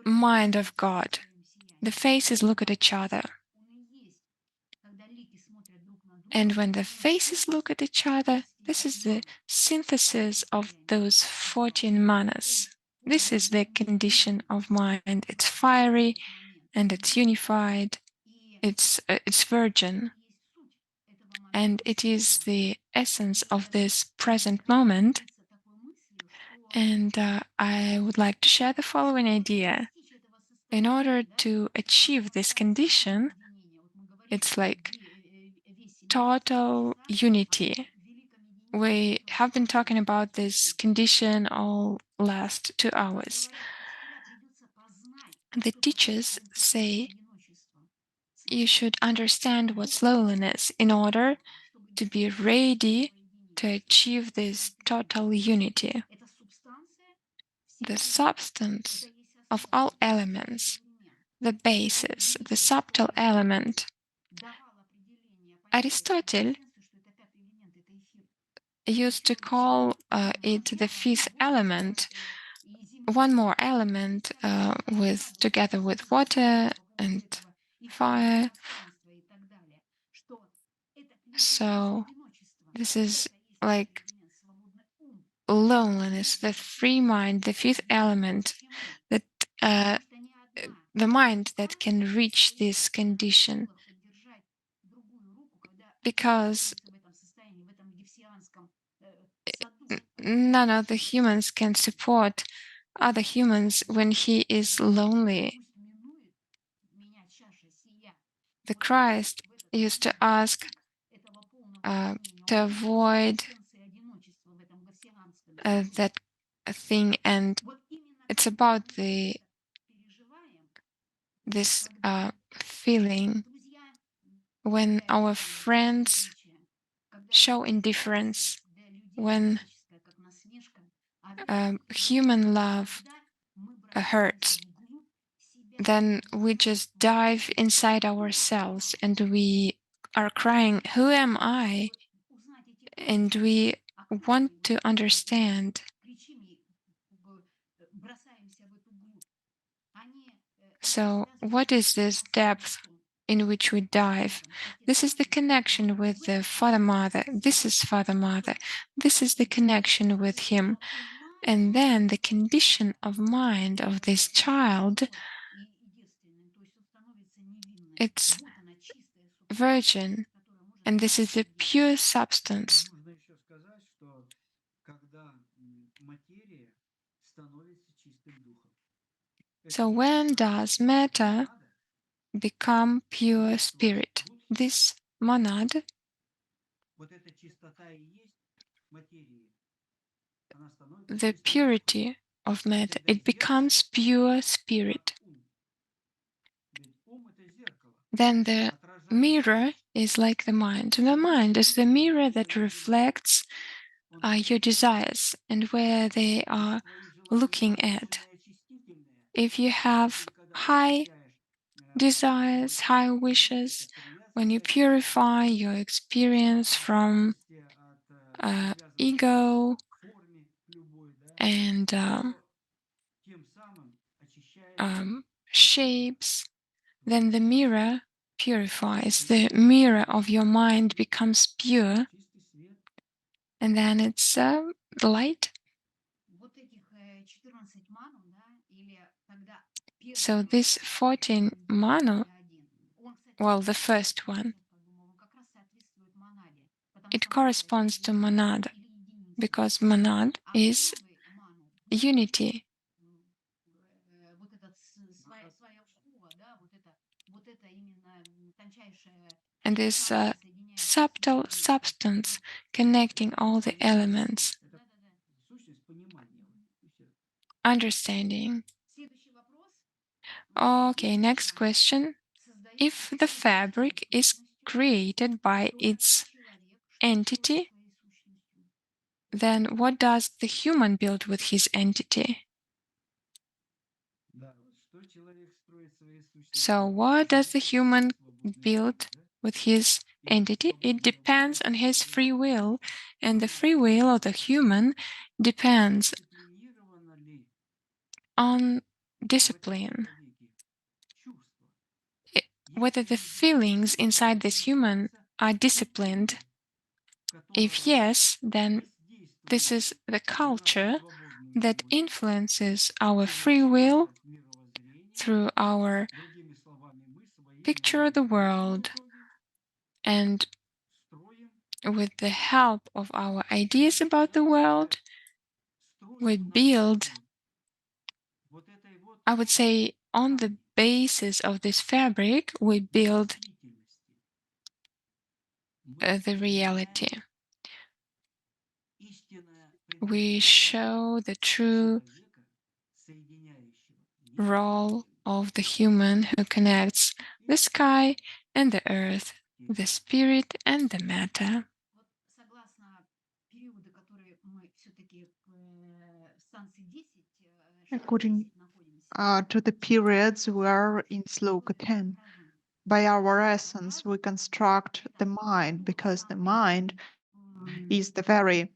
mind of God. The faces look at each other. And when the faces look at each other, This is the synthesis of those 14 manas. This is the condition of mind. It's fiery and it's unified. It's virgin. And it is the essence of this present moment. And I would like to share the following idea. In order to achieve this condition, it's like total unity. We have been talking about this condition all last 2 hours. The teachers say you should understand what's loneliness in order to be ready to achieve this total unity. The substance of all elements, the basis, the subtle element. Aristotle used to call it the fifth element, one more element together with water and fire. So this is like loneliness, the free mind, the fifth element, that the mind that can reach this condition. Because none of the humans can support other humans when he is lonely. The Christ used to ask to avoid that thing, and it's about this feeling when our friends show indifference, when human love hurts, then we just dive inside ourselves and we are crying, "Who am I?" And we want to understand. So, what is this depth in which we dive? This is the connection with the Father-Mother. This is Father-Mother. This is the connection with him. And then the condition of mind of this child, it's virgin, and this is the pure substance. So when does matter become pure spirit? This monad, the purity of matter, it becomes pure spirit. Then the mirror is like the mind. The mind is the mirror that reflects your desires and where they are looking at. If you have high desires, high wishes, when you purify your experience from ego and shapes, then the mirror purifies. The mirror of your mind becomes pure, and then it's light. So this 14 manu, well, the first one, it corresponds to monad, because monad is unity. And this subtle substance connecting all the elements. Understanding. Okay, next question. If the fabric is created by its entity, then what does the human build with his entity? So what does the human build with his entity? It depends on his free will, and the free will of the human depends on discipline. Whether the feelings inside this human are disciplined. If yes, then this is the culture that influences our free will through our picture of the world, and with the help of our ideas about the world, we build, I would say, on the basis of this fabric, we build the reality. We show the true role of the human who connects the sky and the earth, the spirit and the matter. According to the periods we are in Sloka 10, by our essence we construct the mind, because the mind is the very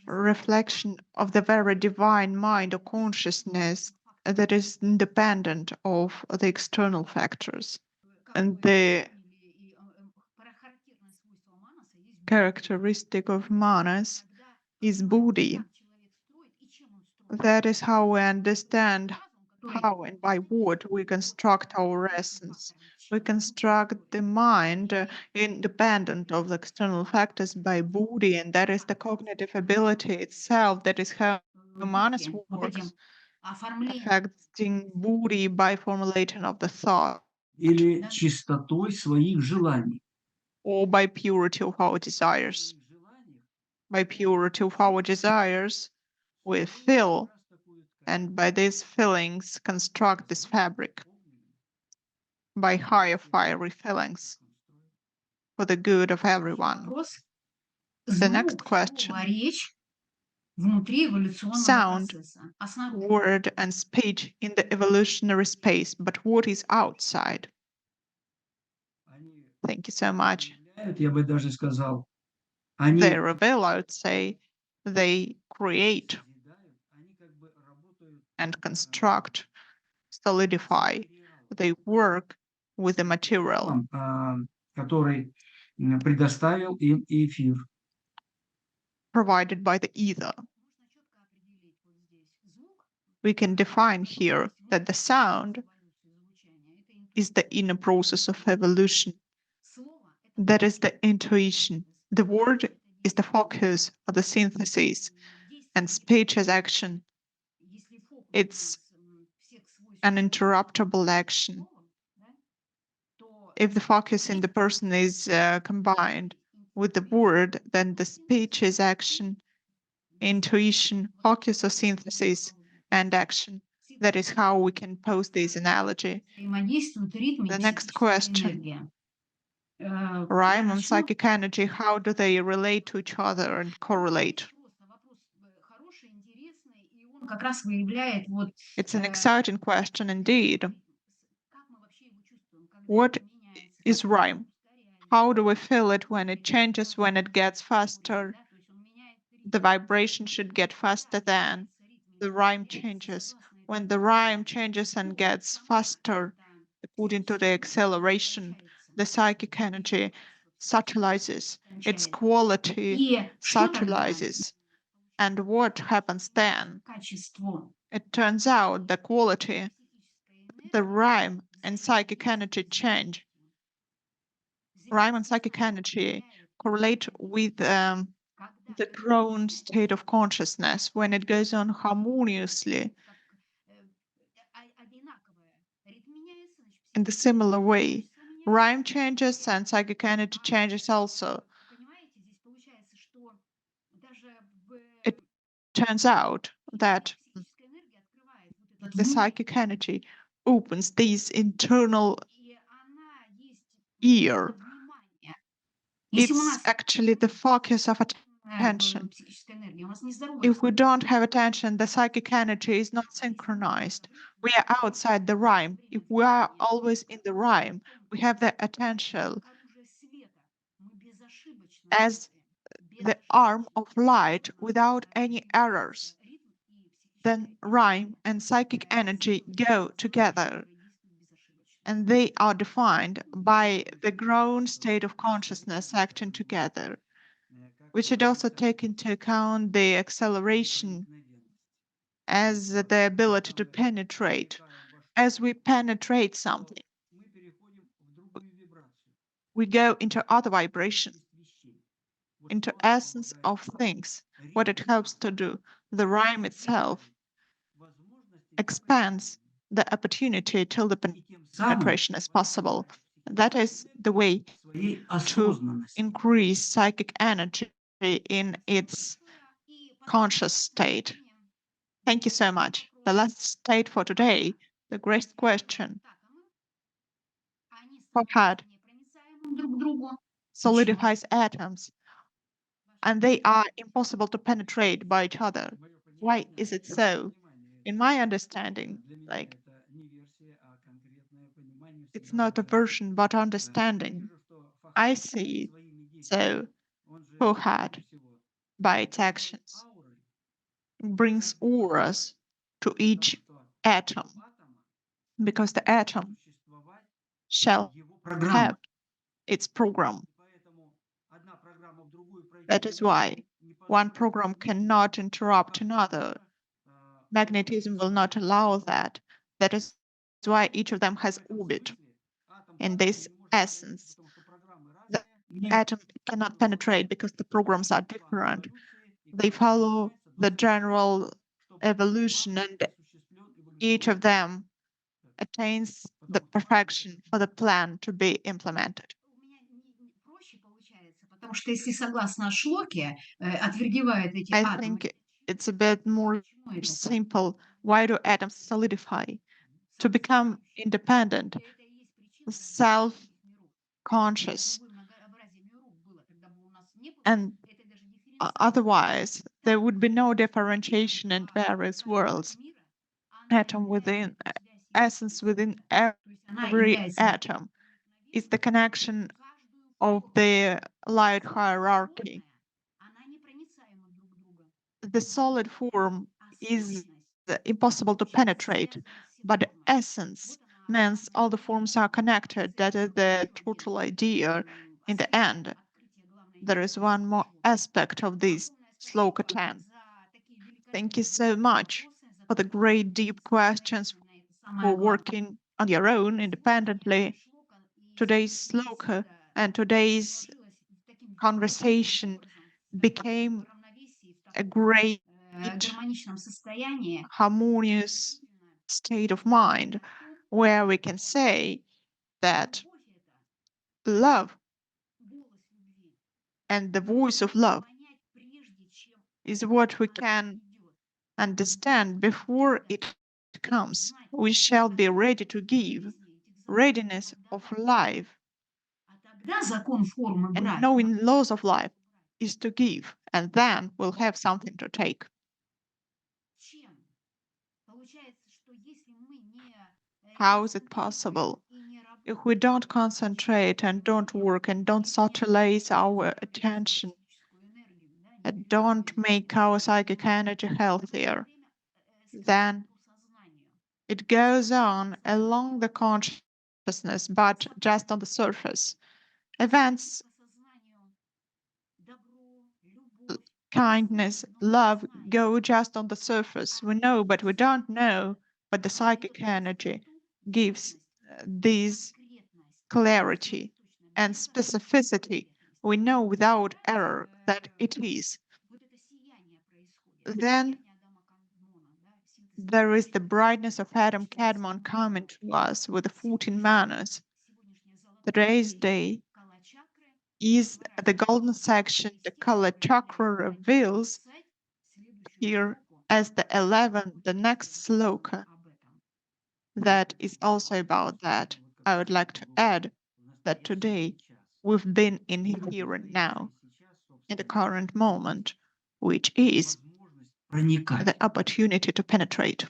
reflection of the very divine mind or consciousness that is independent of the external factors. And the characteristic of Manas is Buddhi. That is how we understand how and by what we construct our essence. We construct the mind independent of the external factors by Buddhi, and that is the cognitive ability itself. That is how Manas works, affecting Buddhi by formulating of the thought, или чистотой своих желаний. or by purity of our desires. By purity of our desires, we fill, and by these fillings construct this fabric, by higher fiery fillings, for the good of everyone. The next question. Sound, word, and speech in the evolutionary space, but what is outside? Thank you so much. Я бы даже сказал, They reveal, I would say, they create and construct, solidify. They work with the material который предоставил им эфир. Provided by the ether. We can define here that the sound is the inner process of evolution. That is the intuition. The word is the focus of the synthesis, and speech as action. It's an interruptible action. If the focus in the person is combined with the word, then the speech is action, intuition, focus or synthesis, and action. That is how we can pose this analogy. The next question. Rhyme and psychic energy, how do they relate to each other and correlate? It's an exciting question indeed. What is rhyme? How do we feel it when it changes, when it gets faster? The vibration should get faster than the rhyme changes. When the rhyme changes and gets faster, according to the acceleration, the psychic energy subtilizes, its quality subtilizes. And what happens then? It turns out the quality, the rhyme and psychic energy change. Rhyme and psychic energy correlate with the grown state of consciousness when it goes on harmoniously. In the similar way, rhyme changes and psychic energy changes also. It turns out that the psychic energy opens this internal ear. It's actually the focus of attention. If we don't have attention, the psychic energy is not synchronized. We are outside the rhyme. If we are always in the rhyme, we have the attention as the arm of light without any errors. Then rhyme and psychic energy go together, and they are defined by the grown state of consciousness acting together. We should also take into account the acceleration as the ability to penetrate. As we penetrate something, we go into other vibration, into essence of things. What it helps to do, the rhyme itself expands the opportunity till the penetration is possible. That is the way to increase psychic energy in its conscious state. Thank you so much. The last state for today, the great question. Farhad solidifies atoms, and they are impossible to penetrate by each other. Why is it so? In my understanding, like it's not a version but understanding. I see it so Farhad by its actions brings auras to each atom because the atom shall have its program. That is why one program cannot interrupt another. Magnetism will not allow that. That is why each of them has orbit. In this essence, the atom cannot penetrate because the programs are different. They follow the general evolution, and each of them attains the perfection for the plan to be implemented. Потому что если согласно Шлоке, отвергивает эти I атомы. think it's a bit more simple. Why do atoms solidify? To become independent, self-conscious, and otherwise there would be no differentiation in various worlds. Atom within, essence within every atom is the connection of the light hierarchy. The solid form is impossible to penetrate, but the essence means all the forms are connected. That is the total idea. In the end, there is one more aspect of this Sloka 10. Thank you so much for the great deep questions, for working on your own independently. Today's Sloka and today's conversation became a great harmonious state of mind where we can say that love and the voice of love is what we can understand before it comes. We shall be ready to give, readiness of life, and knowing laws of life is to give, and then we'll have something to take. How is it possible? If we don't concentrate and don't work and don't utilize our attention and don't make our psychic energy healthier, then it goes on along the consciousness, but just on the surface. Events, kindness, love go just on the surface. We know, but we don't know. But the psychic energy gives this clarity and specificity. We know without error that it is. Then there is the brightness of Adam Kadmon coming to us with the 14 manas. Today's day is the golden section, the color chakra reveals here as the 11, the next sloka. That is also about that. I would like to add that today we've been in here and now, in the current moment, which is the opportunity to penetrate.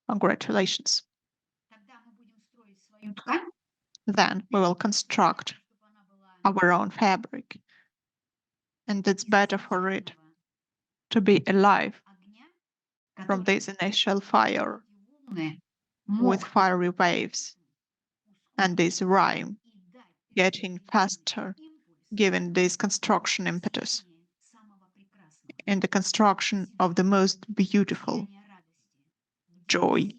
Congratulations. Then we will construct our own fabric. And it's better for it to be alive from this initial fire with fiery waves and this rhyme getting faster, given this construction impetus in the construction of the most beautiful joy,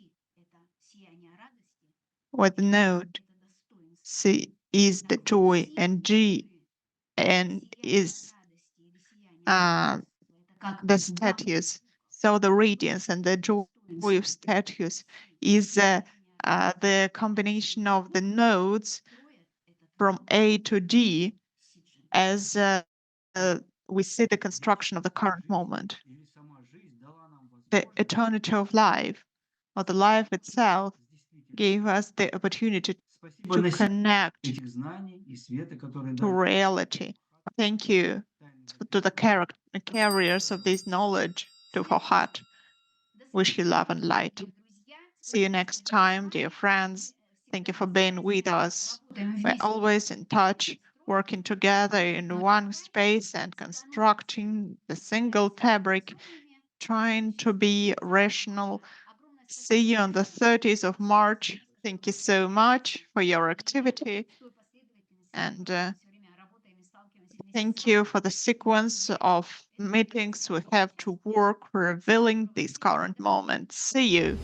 where the note C is the joy and G and is the status. So the radiance and the joy of status is the combination of the notes from A to D as we see the construction of the current moment. The eternity of life, or the life itself, gave us the opportunity to connect to reality. Thank you to the carriers of this knowledge, to Fahad. Wish you love and light. See you next time, dear friends. Thank you for being with us. We're always in touch, working together in one space and constructing the single fabric, trying to be rational. See you on the 30th of March. Thank you so much for your activity. And thank you for the sequence of meetings we have to work revealing this current moment. See you.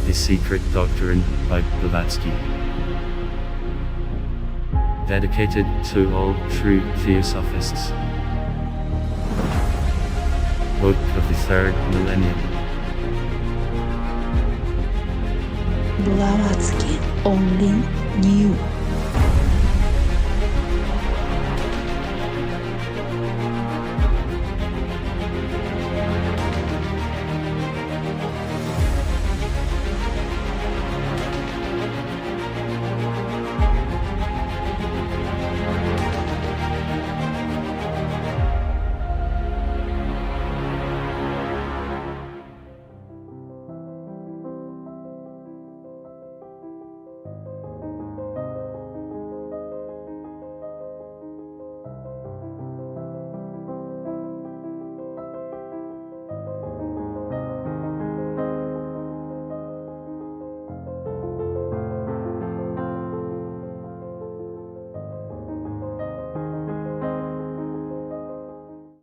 The Secret Doctrine by Blavatsky. Dedicated to all true Theosophists. Book of the Third Millennium. Blavatsky only knew.